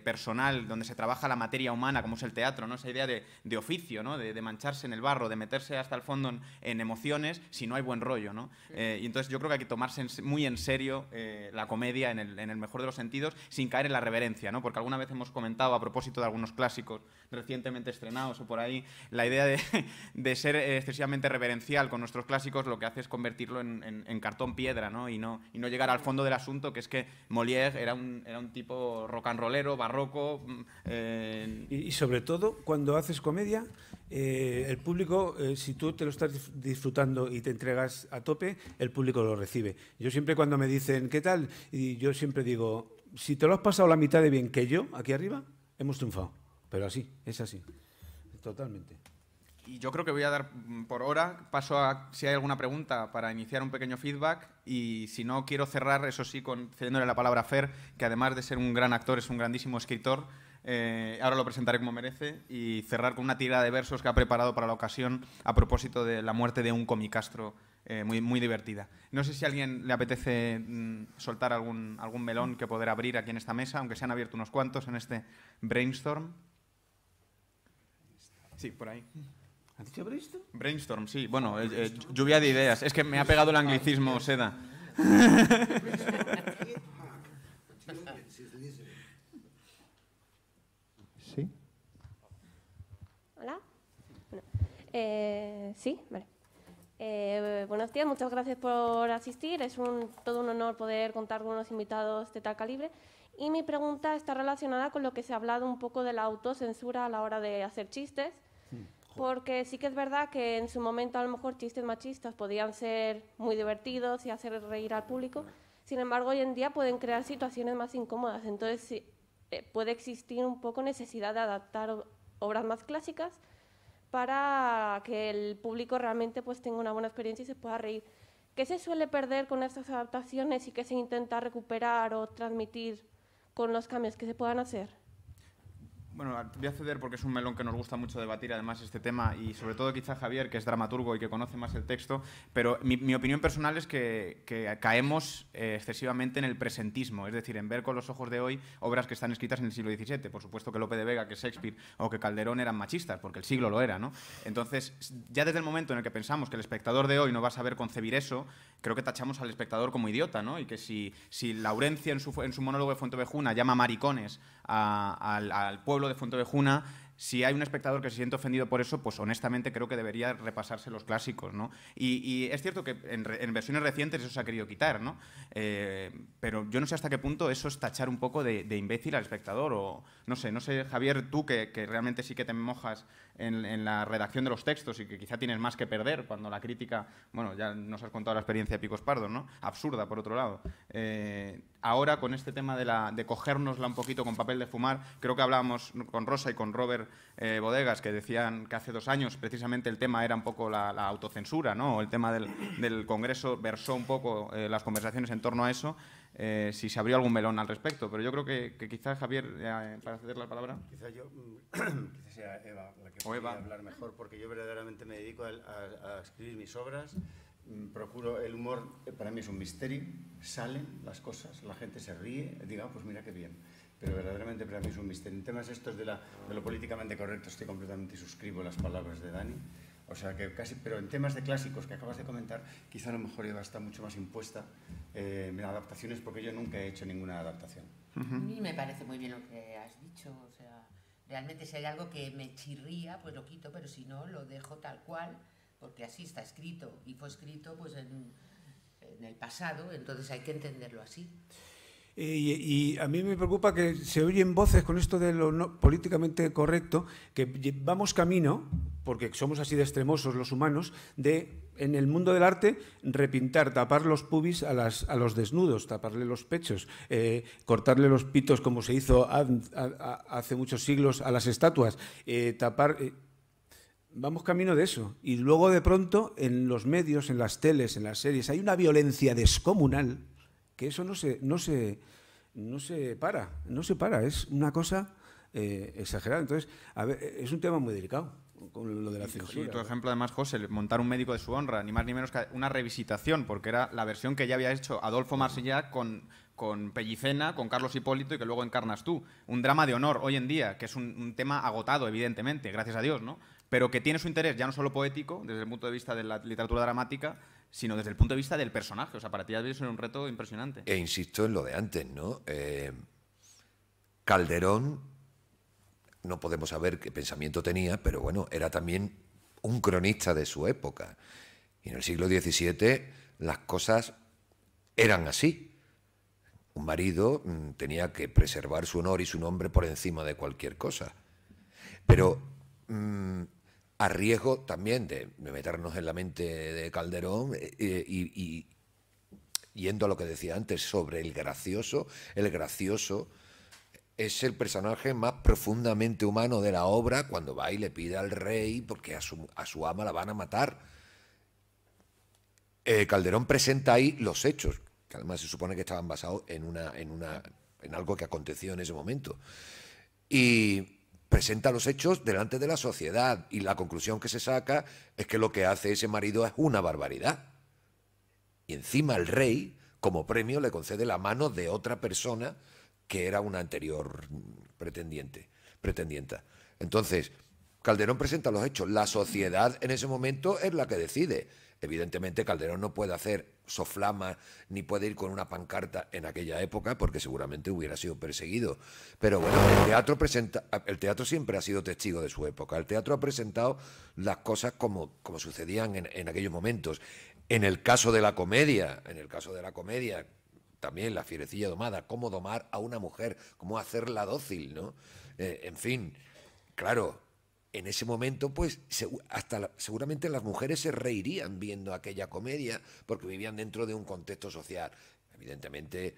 personal, donde se trabaja la materia humana como es el teatro, ¿no? Esa idea de oficio, ¿no? De mancharse en el barro, de meterse hasta el fondo en emociones si no hay buen rollo, ¿no? Y entonces yo creo que hay que tomarse muy en serio la comedia en el mejor de los sentidos, sin caer en la reverencia, ¿no? Porque alguna vez hemos comentado, a propósito de algunos clásicos recientemente estrenados o por ahí, la idea de ser excesivamente reverencial con nuestros clásicos lo que hace es convertirlo en cartón piedra, ¿no? Y no llegar al fondo del asunto, que es que Molière era un tipo rock and rollero, barroco. Y sobre todo, cuando haces comedia, el público, si tú te lo estás disfrutando y te entregas a tope, el público lo recibe. Yo siempre cuando me dicen, ¿qué tal? Y yo siempre digo, si te lo has pasado la mitad de bien que yo, aquí arriba, hemos triunfado. Pero así, es así, totalmente. Y yo creo que voy a dar por hora, paso a si hay alguna pregunta para iniciar un pequeño feedback y si no quiero cerrar, eso sí, cediéndole la palabra a Fer, que además de ser un gran actor es un grandísimo escritor, ahora lo presentaré como merece, y cerrar con una tirada de versos que ha preparado para la ocasión a propósito de la muerte de un comicastro muy, muy divertida. No sé si a alguien le apetece soltar algún melón que poder abrir aquí en esta mesa, aunque se han abierto unos cuantos en este brainstorm. Sí, por ahí. ¿Has dicho brainstorm? Brainstorm, sí. Bueno, lluvia de ideas. Es que me ha pegado el anglicismo, Seda. ¿Sí? Hola. Bueno, sí, vale. Buenos días, muchas gracias por asistir. Es todo un honor poder contar con unos invitados de tal calibre. Y mi pregunta está relacionada con lo que se ha hablado un poco de la autocensura a la hora de hacer chistes. Porque sí que es verdad que en su momento a lo mejor chistes machistas podían ser muy divertidos y hacer reír al público. Sin embargo, hoy en día pueden crear situaciones más incómodas. Entonces, sí, puede existir un poco necesidad de adaptar obras más clásicas para que el público realmente pues tenga una buena experiencia y se pueda reír. ¿Qué se suele perder con estas adaptaciones y qué se intenta recuperar o transmitir con los cambios que se puedan hacer? Bueno, voy a ceder porque es un melón que nos gusta mucho debatir, además, este tema, y sobre todo quizá Javier, que es dramaturgo y que conoce más el texto, pero mi opinión personal es que caemos excesivamente en el presentismo, es decir, en ver con los ojos de hoy obras que están escritas en el siglo XVII. Por supuesto que Lope de Vega, que Shakespeare o que Calderón eran machistas, porque el siglo lo era, ¿no? Entonces, ya desde el momento en el que pensamos que el espectador de hoy no va a saber concebir eso, creo que tachamos al espectador como idiota, ¿no? Y que si Laurencia en su monólogo de Fuentevejuna llama maricones al pueblo de Fuentevejuna, si hay un espectador que se siente ofendido por eso, pues honestamente creo que debería repasarse los clásicos, ¿no? Y es cierto que en versiones recientes eso se ha querido quitar, ¿no? Pero yo no sé hasta qué punto eso es tachar un poco de imbécil al espectador, o no sé, Javier, tú que realmente sí que te mojas en la redacción de los textos y que quizá tienes más que perder cuando la crítica, bueno, ya nos has contado la experiencia de Picos Pardos, ¿no? Absurda, por otro lado. Ahora, con este tema de cogérnosla un poquito con papel de fumar, creo que hablábamos con Rosa y con Robert Bodegas, que decían que hace 2 años precisamente el tema era un poco la autocensura, ¿no? El tema del Congreso versó un poco las conversaciones en torno a eso, si se abrió algún melón al respecto. Pero yo creo que quizás, Javier, para ceder la palabra. Quizás sea Eva la que podría hablar mejor, porque yo verdaderamente me dedico a escribir mis obras. Procuro el humor, para mí es un misterio, salen las cosas, la gente se ríe, diga, pues mira qué bien, pero verdaderamente para mí es un misterio. En temas estos de lo políticamente correcto estoy completamente suscribo las palabras de Dani, o sea que casi, pero en temas de clásicos que acabas de comentar, quizá a lo mejor Eva está mucho más impuesta en adaptaciones, porque yo nunca he hecho ninguna adaptación. A mí me parece muy bien lo que has dicho, o sea, realmente si hay algo que me chirría, pues lo quito, pero si no, lo dejo tal cual, porque así está escrito, y fue escrito pues en el pasado, entonces hay que entenderlo así. Y a mí me preocupa que se oyen voces con esto de lo no políticamente correcto, que vamos camino, porque somos así de extremosos los humanos, de, en el mundo del arte, repintar, tapar los pubis a los desnudos, taparle los pechos, cortarle los pitos como se hizo hace muchos siglos a las estatuas, tapar... Vamos camino de eso. Y luego, de pronto, en los medios, en las teles, en las series, hay una violencia descomunal que eso no se para. Es una cosa exagerada. Entonces, a ver, es un tema muy delicado con lo de la censura. Y tu ejemplo, además, José, montar un médico de su honra, ni más ni menos que una revisitación, porque era la versión que ya había hecho Adolfo Marsillach con Pellicena, con Carlos Hipólito, y que luego encarnas tú. Un drama de honor hoy en día, que es un tema agotado, evidentemente, gracias a Dios, ¿no? Pero que tiene su interés ya no solo poético, desde el punto de vista de la literatura dramática, sino desde el punto de vista del personaje. O sea, para ti es un reto impresionante. E insisto en lo de antes, ¿no? Calderón, no podemos saber qué pensamiento tenía, pero bueno, era también un cronista de su época. Y en el siglo XVII las cosas eran así. Un marido tenía que preservar su honor y su nombre por encima de cualquier cosa. Pero a riesgo también de meternos en la mente de Calderón y yendo a lo que decía antes sobre el gracioso es el personaje más profundamente humano de la obra, cuando va y le pide al rey porque a su ama la van a matar. Calderón presenta ahí los hechos, que además se supone que estaban basados en algo que aconteció en ese momento. Y presenta los hechos delante de la sociedad, y la conclusión que se saca es que lo que hace ese marido es una barbaridad. Y encima el rey, como premio, le concede la mano de otra persona que era una anterior pretendienta. Entonces, Calderón presenta los hechos. La sociedad en ese momento es la que decide. Evidentemente, Calderón no puede hacer soflamas ni puede ir con una pancarta en aquella época, porque seguramente hubiera sido perseguido. Pero bueno, el teatro siempre ha sido testigo de su época. El teatro ha presentado las cosas como sucedían en aquellos momentos. En el caso de la comedia, también la fierecilla domada, cómo domar a una mujer, cómo hacerla dócil, ¿no? En fin, claro, en ese momento, pues, seguramente las mujeres se reirían viendo aquella comedia porque vivían dentro de un contexto social. Evidentemente,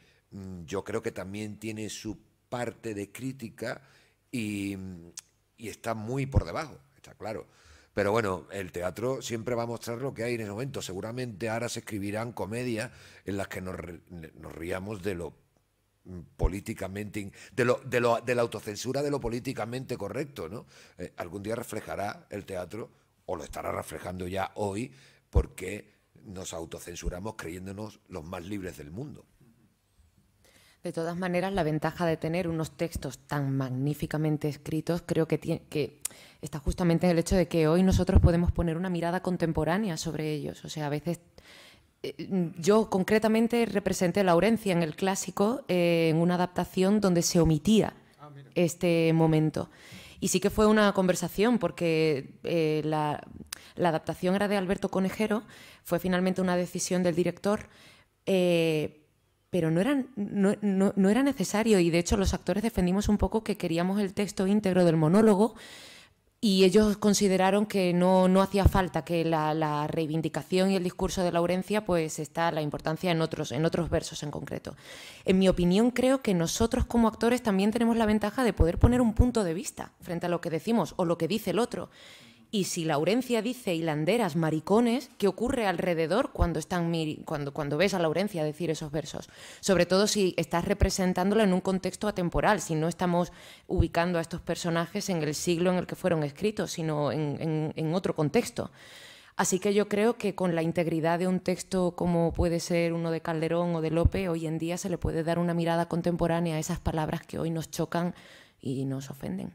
yo creo que también tiene su parte de crítica y está muy por debajo, está claro. Pero bueno, el teatro siempre va a mostrar lo que hay en ese momento. Seguramente ahora se escribirán comedias en las que nos riamos de lo políticamente, de la autocensura de lo políticamente correcto, ¿no? Algún día reflejará el teatro, o lo estará reflejando ya hoy, porque nos autocensuramos creyéndonos los más libres del mundo. De todas maneras, la ventaja de tener unos textos tan magníficamente escritos creo que está justamente en el hecho de que hoy nosotros podemos poner una mirada contemporánea sobre ellos. O sea, a veces yo concretamente representé Laurencia en el clásico en una adaptación donde se omitía este momento. Y sí que fue una conversación, porque la adaptación era de Alberto Conejero, fue finalmente una decisión del director, pero no era necesario, y de hecho los actores defendimos un poco que queríamos el texto íntegro del monólogo, y ellos consideraron que no hacía falta, que la reivindicación y el discurso de Laurencia, pues está la importancia en otros versos en concreto. En mi opinión, creo que nosotros como actores también tenemos la ventaja de poder poner un punto de vista frente a lo que decimos o lo que dice el otro. Y si Laurencia dice hilanderas, maricones, ¿qué ocurre alrededor cuando ves a Laurencia decir esos versos? Sobre todo si estás representándola en un contexto atemporal, si no estamos ubicando a estos personajes en el siglo en el que fueron escritos, sino en otro contexto. Así que yo creo que con la integridad de un texto como puede ser uno de Calderón o de Lope, hoy en día se le puede dar una mirada contemporánea a esas palabras que hoy nos chocan y nos ofenden.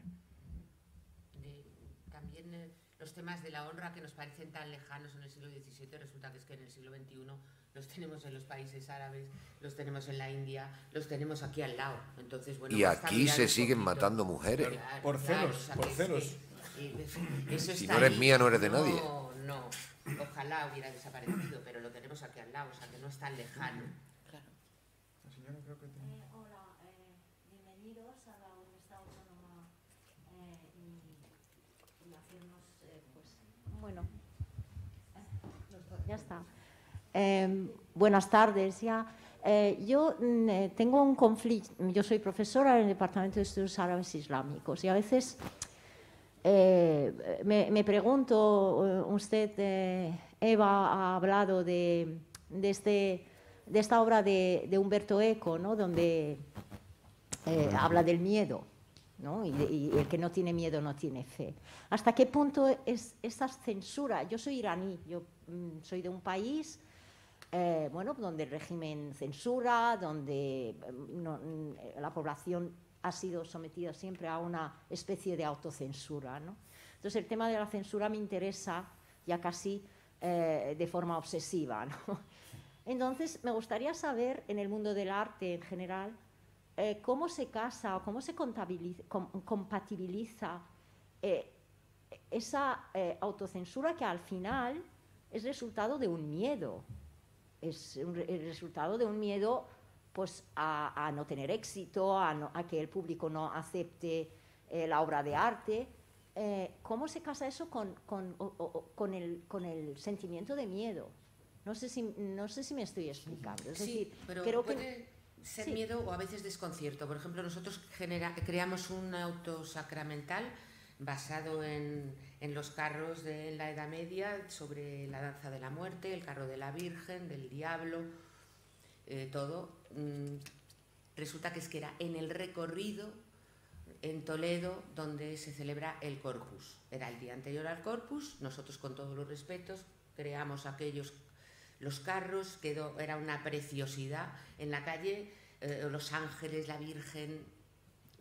Los temas de la honra que nos parecen tan lejanos en el siglo XVII, resulta que es que en el siglo XXI los tenemos en los países árabes, los tenemos en la India, los tenemos aquí al lado. Entonces, bueno, y aquí se siguen matando mujeres. Claro, por celos, o sea, por celos. Eso Si está no eres ahí. mía, no eres de nadie. No, ojalá hubiera desaparecido, pero lo tenemos aquí al lado, o sea que no es tan lejano. Claro. La señora creo que tiene... Hola, bienvenidos a la Universidad Autónoma y hacernos, pues, bueno, ya está. Buenas tardes, ya. Yo tengo un conflicto, yo soy profesora en el Departamento de Estudios Árabes Islámicos y a veces me pregunto, usted, Eva, ha hablado de esta obra de Umberto Eco, ¿no? Donde habla del miedo, ¿no? Y el que no tiene miedo no tiene fe. ¿Hasta qué punto es esa censura? Yo soy iraní, yo soy de un país bueno, donde el régimen censura, donde la población ha sido sometida siempre a una especie de autocensura, ¿no? Entonces el tema de la censura me interesa ya casi de forma obsesiva, ¿no? Entonces me gustaría saber, en el mundo del arte en general, cómo se casa o cómo se compatibiliza esa autocensura que al final es resultado de un miedo. Es el resultado de un miedo, pues, a no tener éxito, a que el público no acepte la obra de arte. ¿Cómo se casa eso con el sentimiento de miedo? No sé si me estoy explicando. Es decir, pero creo puede ser miedo o a veces desconcierto. Por ejemplo, nosotros creamos un auto sacramental basado en los carros de la Edad Media, sobre la danza de la muerte, el carro de la Virgen, del diablo, todo. Resulta que era en el recorrido en Toledo donde se celebra el Corpus. Era el día anterior al Corpus, nosotros con todos los respetos creamos los carros, era una preciosidad en la calle, los ángeles, la Virgen,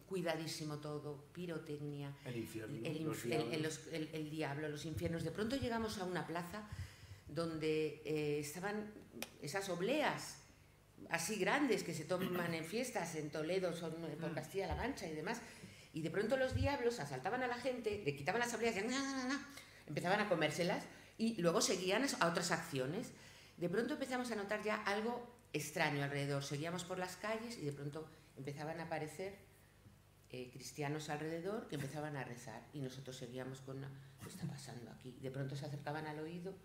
cuidadísimo todo, pirotecnia, el infierno, el diablo, los infiernos. De pronto llegamos a una plaza donde estaban esas obleas así grandes que se toman en fiestas en Toledo, son por Castilla-La Mancha y demás, y de pronto los diablos asaltaban a la gente, le quitaban las obleas y empezaban a comérselas y luego seguían a otras acciones. De pronto empezamos a notar ya algo extraño alrededor, seguíamos por las calles y de pronto empezaban a aparecer cristianos alrededor que empezaban a rezar y nosotros seguíamos con ¿qué está pasando aquí? De pronto se acercaban al oído,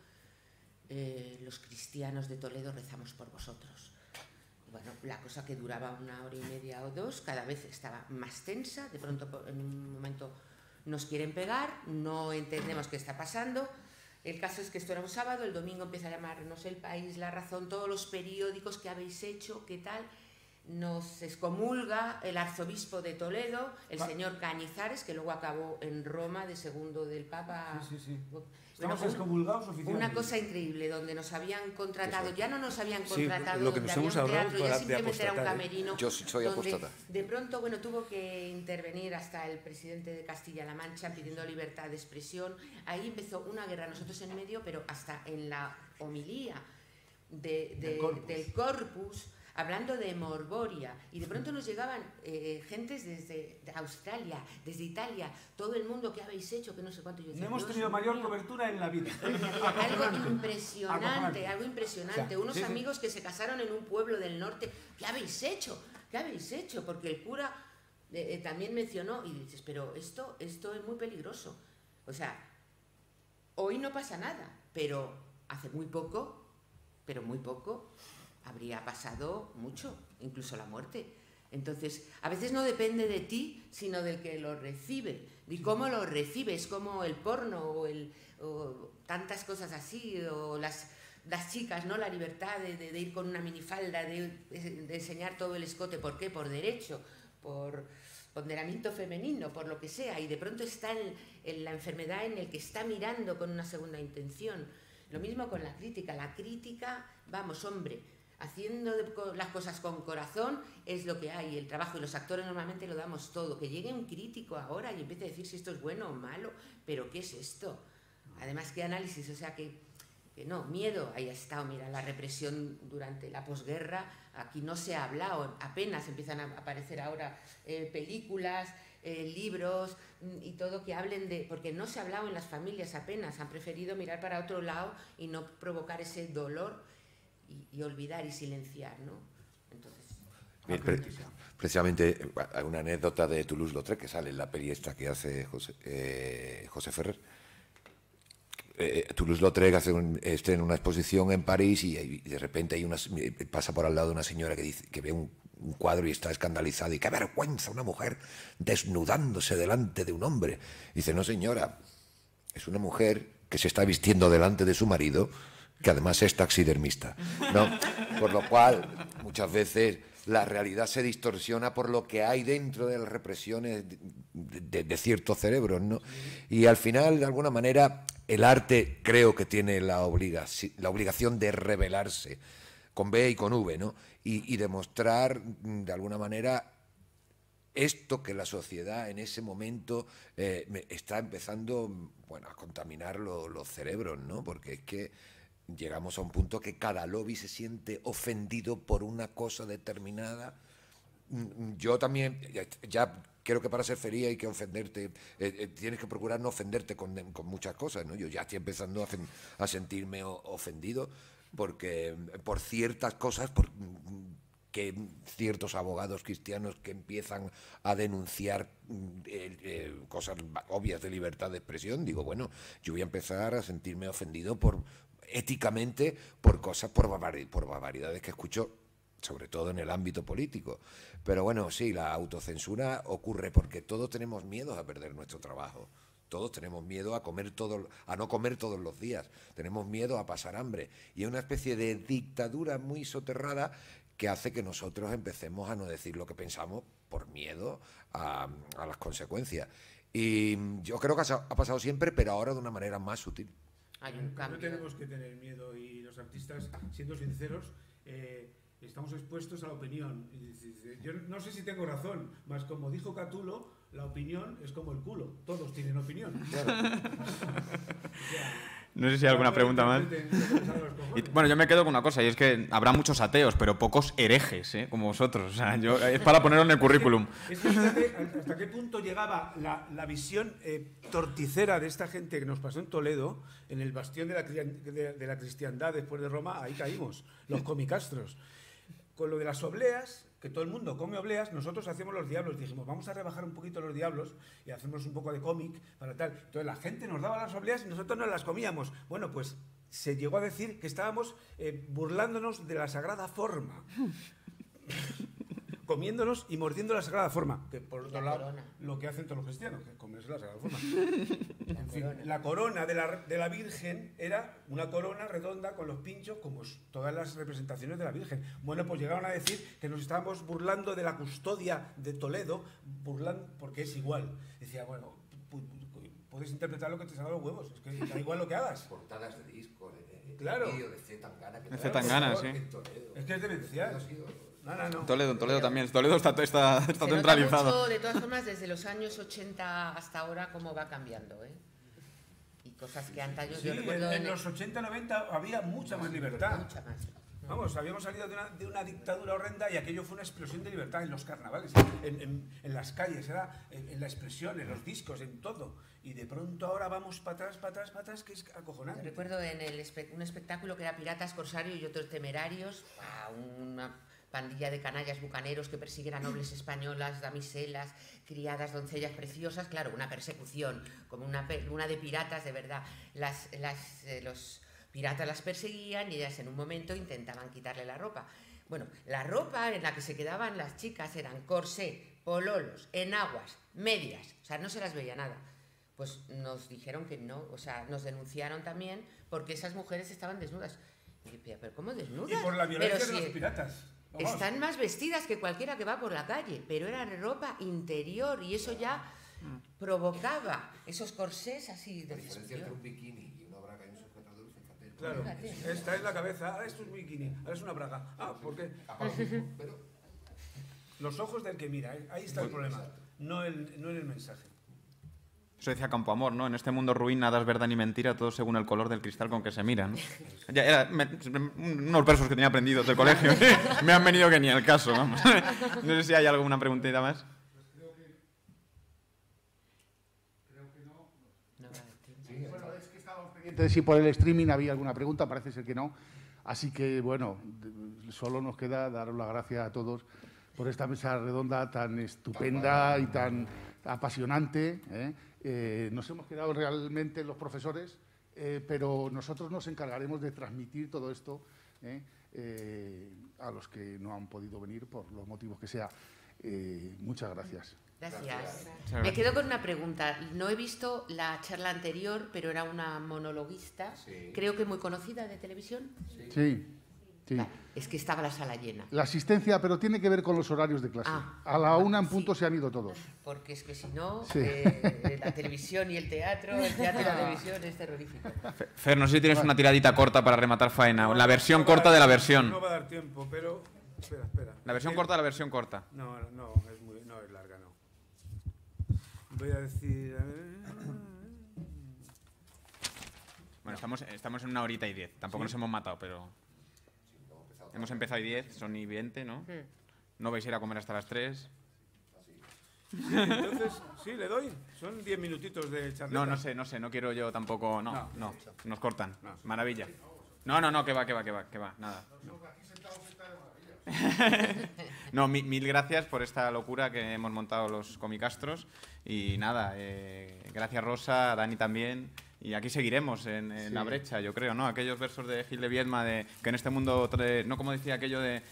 los cristianos de Toledo rezamos por vosotros. Bueno, la cosa que duraba 1 hora y media o 2, cada vez estaba más tensa, de pronto en un momento nos quieren pegar, no entendemos qué está pasando. El caso es que esto era un sábado, el domingo empieza a llamarnos El País, La Razón, todos los periódicos que habéis hecho, qué tal. Nos excomulga el arzobispo de Toledo, el señor Cañizares, que luego acabó en Roma de segundo del Papa. Sí. Bueno, Estamos excomulgados oficialmente. una cosa increíble, donde nos habían contratado, ya no nos habían contratado, lo que donde nos había hemos un ahorrado teatro, ya de simplemente era un apostatar, camerino. Yo soy donde apóstata. de pronto, bueno, tuvo que intervenir hasta el presidente de Castilla-La Mancha pidiendo libertad de expresión. Ahí empezó una guerra, nosotros en medio, pero hasta en la homilía del Corpus hablando de Morboria, y de pronto nos llegaban gentes desde Australia, desde Italia, todo el mundo, ¿qué habéis hecho? Que no sé cuánto. Yo decía, No hemos tenido mayor cobertura en la vida. Algo impresionante, algo impresionante. O sea, Unos sí, sí. amigos que se casaron en un pueblo del norte, ¿qué habéis hecho? ¿Qué habéis hecho? Porque el cura también mencionó, y dices, pero esto es muy peligroso. O sea, hoy no pasa nada, pero hace muy poco, habría pasado mucho, incluso la muerte. Entonces, a veces no depende de ti, sino del que lo recibe. Y cómo lo recibes, como el porno o tantas cosas así, o las chicas, ¿no? La libertad de ir con una minifalda, de enseñar todo el escote. ¿Por qué? Por derecho, por ponderamiento femenino, por lo que sea. Y de pronto está en la enfermedad en el que está mirando con una segunda intención. Lo mismo con la crítica. La crítica, vamos, hombre, haciendo las cosas con corazón es lo que hay. El trabajo, y los actores normalmente lo damos todo. Que llegue un crítico ahora y empiece a decir si esto es bueno o malo, pero ¿qué es esto? Además, ¿qué análisis? O sea, que no, miedo, ahí ha estado, mira, la represión durante la posguerra, aquí no se ha hablado, apenas empiezan a aparecer ahora películas, libros y todo que hablen de... Porque no se ha hablado en las familias apenas, han preferido mirar para otro lado y no provocar ese dolor y olvidar y silenciar, ¿no? Entonces... Bien, precisamente una anécdota de Toulouse-Lautrec que sale en la peli esta que hace José Ferrer. Toulouse-Lautrec está en una exposición en París y de repente pasa por al lado de una señora que ve un cuadro y está escandalizada y ¡qué vergüenza! Una mujer desnudándose delante de un hombre. Y dice, no señora, es una mujer que se está vistiendo delante de su marido, que además es taxidermista, ¿no? Por lo cual, muchas veces la realidad se distorsiona por lo que hay dentro de las represiones de ciertos cerebros, ¿no? Y al final, de alguna manera, el arte creo que tiene la obligación de revelarse, con B y con V, ¿no? Y demostrar, de alguna manera, esto que la sociedad en ese momento está empezando, bueno, a contaminar los cerebros, ¿no? Porque es que llegamos a un punto que cada lobby se siente ofendido por una cosa determinada. Yo también, ya creo que para ser feliz hay que ofenderte, tienes que procurar no ofenderte con muchas cosas, ¿no? Yo ya estoy empezando a sentirme ofendido porque por ciertas cosas, que ciertos abogados cristianos que empiezan a denunciar cosas obvias de libertad de expresión, digo, bueno, yo voy a empezar a sentirme ofendido éticamente por cosas, por barbaridades que escucho, sobre todo en el ámbito político. Pero bueno, sí, la autocensura ocurre porque todos tenemos miedo a perder nuestro trabajo. Todos tenemos miedo a no comer todos los días. Tenemos miedo a pasar hambre. Y es una especie de dictadura muy soterrada que hace que nosotros empecemos a no decir lo que pensamos por miedo a las consecuencias. Y yo creo que ha pasado siempre, pero ahora de una manera más sutil. Hay un cambio. No tenemos que tener miedo y los artistas, siendo sinceros, estamos expuestos a la opinión. Yo no sé si tengo razón, mas como dijo Catulo, la opinión es como el culo, todos tienen opinión. Claro. No sé si hay alguna pregunta más. Bueno, yo me quedo con una cosa, y es que habrá muchos ateos, pero pocos herejes, como vosotros. O sea, es para ponerlo en el currículum. Es que hasta qué punto llegaba la visión torticera de esta gente que nos pasó en Toledo, en el bastión de la cristiandad después de Roma, ahí caímos, los comicastros. Con lo de las obleas, que todo el mundo come obleas, nosotros hacemos los diablos. Dijimos, vamos a rebajar un poquito los diablos y hacemos un poco de cómic para tal. Entonces la gente nos daba las obleas y nosotros no las comíamos. Bueno, pues se llegó a decir que estábamos burlándonos de la sagrada forma. Comiéndonos y mordiendo la sagrada forma, que por otro lado lo que hacen todos los cristianos, que comerse la sagrada forma. En fin, la corona de la Virgen era una corona redonda con los pinchos, como todas las representaciones de la Virgen. Bueno, pues llegaron a decir que nos estábamos burlando de la custodia de Toledo, porque es igual. Decía, bueno, puedes interpretar lo que te salga los huevos, es que da igual lo que hagas. Portadas de disco, claro. de C. Tangana. De C. Tangana, sí. Es que es demencial. No. Toledo también. Toledo está centralizado. Mucho, de todas formas, desde los años 80 hasta ahora, cómo va cambiando, Y cosas que antaño yo recuerdo... en los 80-90 había mucha más libertad. Mucha más. Vamos, habíamos salido de una dictadura horrenda y aquello fue una explosión de libertad en los carnavales, en las calles, era en la expresión, en los discos, en todo. Y de pronto ahora vamos para atrás, que es acojonante. Recuerdo en un espectáculo que era Piratas, Corsarios y otros temerarios, una pandilla de canallas bucaneros que persiguen a nobles españolas, damiselas, criadas, doncellas preciosas. Claro, una persecución, como una de piratas de verdad. Los piratas las perseguían y ellas en un momento intentaban quitarle la ropa. Bueno, la ropa en la que se quedaban las chicas eran corsé, pololos, enaguas, medias, o sea, no se las veía nada. Pues nos dijeron que no, o sea, nos denunciaron también porque esas mujeres estaban desnudas. Y yo, ¿pero cómo desnudas? Y por la violencia pero de los piratas. Vamos. Están más vestidas que cualquiera que va por la calle, pero era ropa interior y eso ya provocaba esos corsés así de La diferencia entre un bikini y una braga y un sujetador, fíjate. Claro, esta es la cabeza, ahora esto es bikini, ahora es una braga. ¿Por qué? Pero Los ojos del que mira, ahí está el problema, no en el mensaje. Eso decía Campoamor, ¿no? En este mundo ruin nada es verdad ni mentira, todo según el color del cristal con que se mira, ¿no? Ya era unos versos que tenía aprendidos del colegio. Me han venido que ni al caso, vamos. No sé si hay alguna preguntita más. Bueno, es que estábamos pendientes de si por el streaming había alguna pregunta, parece ser que no. Así que, bueno, solo nos queda daros las gracias a todos por esta mesa redonda tan estupenda y tan apasionante, ¿eh? Nos hemos quedado realmente los profesores, pero nosotros nos encargaremos de transmitir todo esto a los que no han podido venir por los motivos que sea. Muchas gracias. Gracias. Me quedo con una pregunta. No he visto la charla anterior, pero era una monologuista, creo que muy conocida de televisión. Sí. Vale, es que estaba la sala llena. La asistencia, pero tiene que ver con los horarios de clase. A la 1 en punto se han ido todos. Porque es que si no, la televisión y el teatro y la televisión es terrorífico. Fer, no sé si tienes una tiradita corta para rematar faena. La versión corta de la versión. No va a dar tiempo, pero... Espera. La versión corta de la versión corta. No es larga, no. Voy a decir... Bueno, estamos en 1h10. Tampoco nos hemos matado, pero... Hemos empezado y 10, son y 20, ¿no? No vais a ir a comer hasta las 3. Entonces, sí, le doy. Son 10 minutitos de charla. No sé, no quiero yo tampoco... No, nos cortan. No. Maravilla. No, que va, nada. No, mil gracias por esta locura que hemos montado los comicastros. Y nada, gracias Rosa, a Dani también. Y aquí seguiremos en la brecha, yo creo, ¿no? Aquellos versos de Gil de Viedma de que en este mundo, no como decía aquello de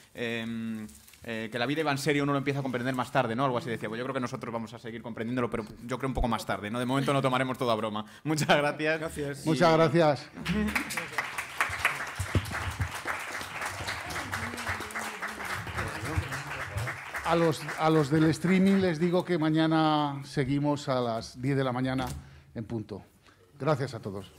que la vida iba en serio, uno lo empieza a comprender más tarde, ¿no? Algo así decía. Pues yo creo que nosotros vamos a seguir comprendiéndolo, pero yo creo un poco más tarde, ¿no? De momento no tomaremos todo a broma. Muchas gracias. Gracias. Muchas gracias. A los del streaming les digo que mañana seguimos a las 10 de la mañana en punto. Gracias a todos.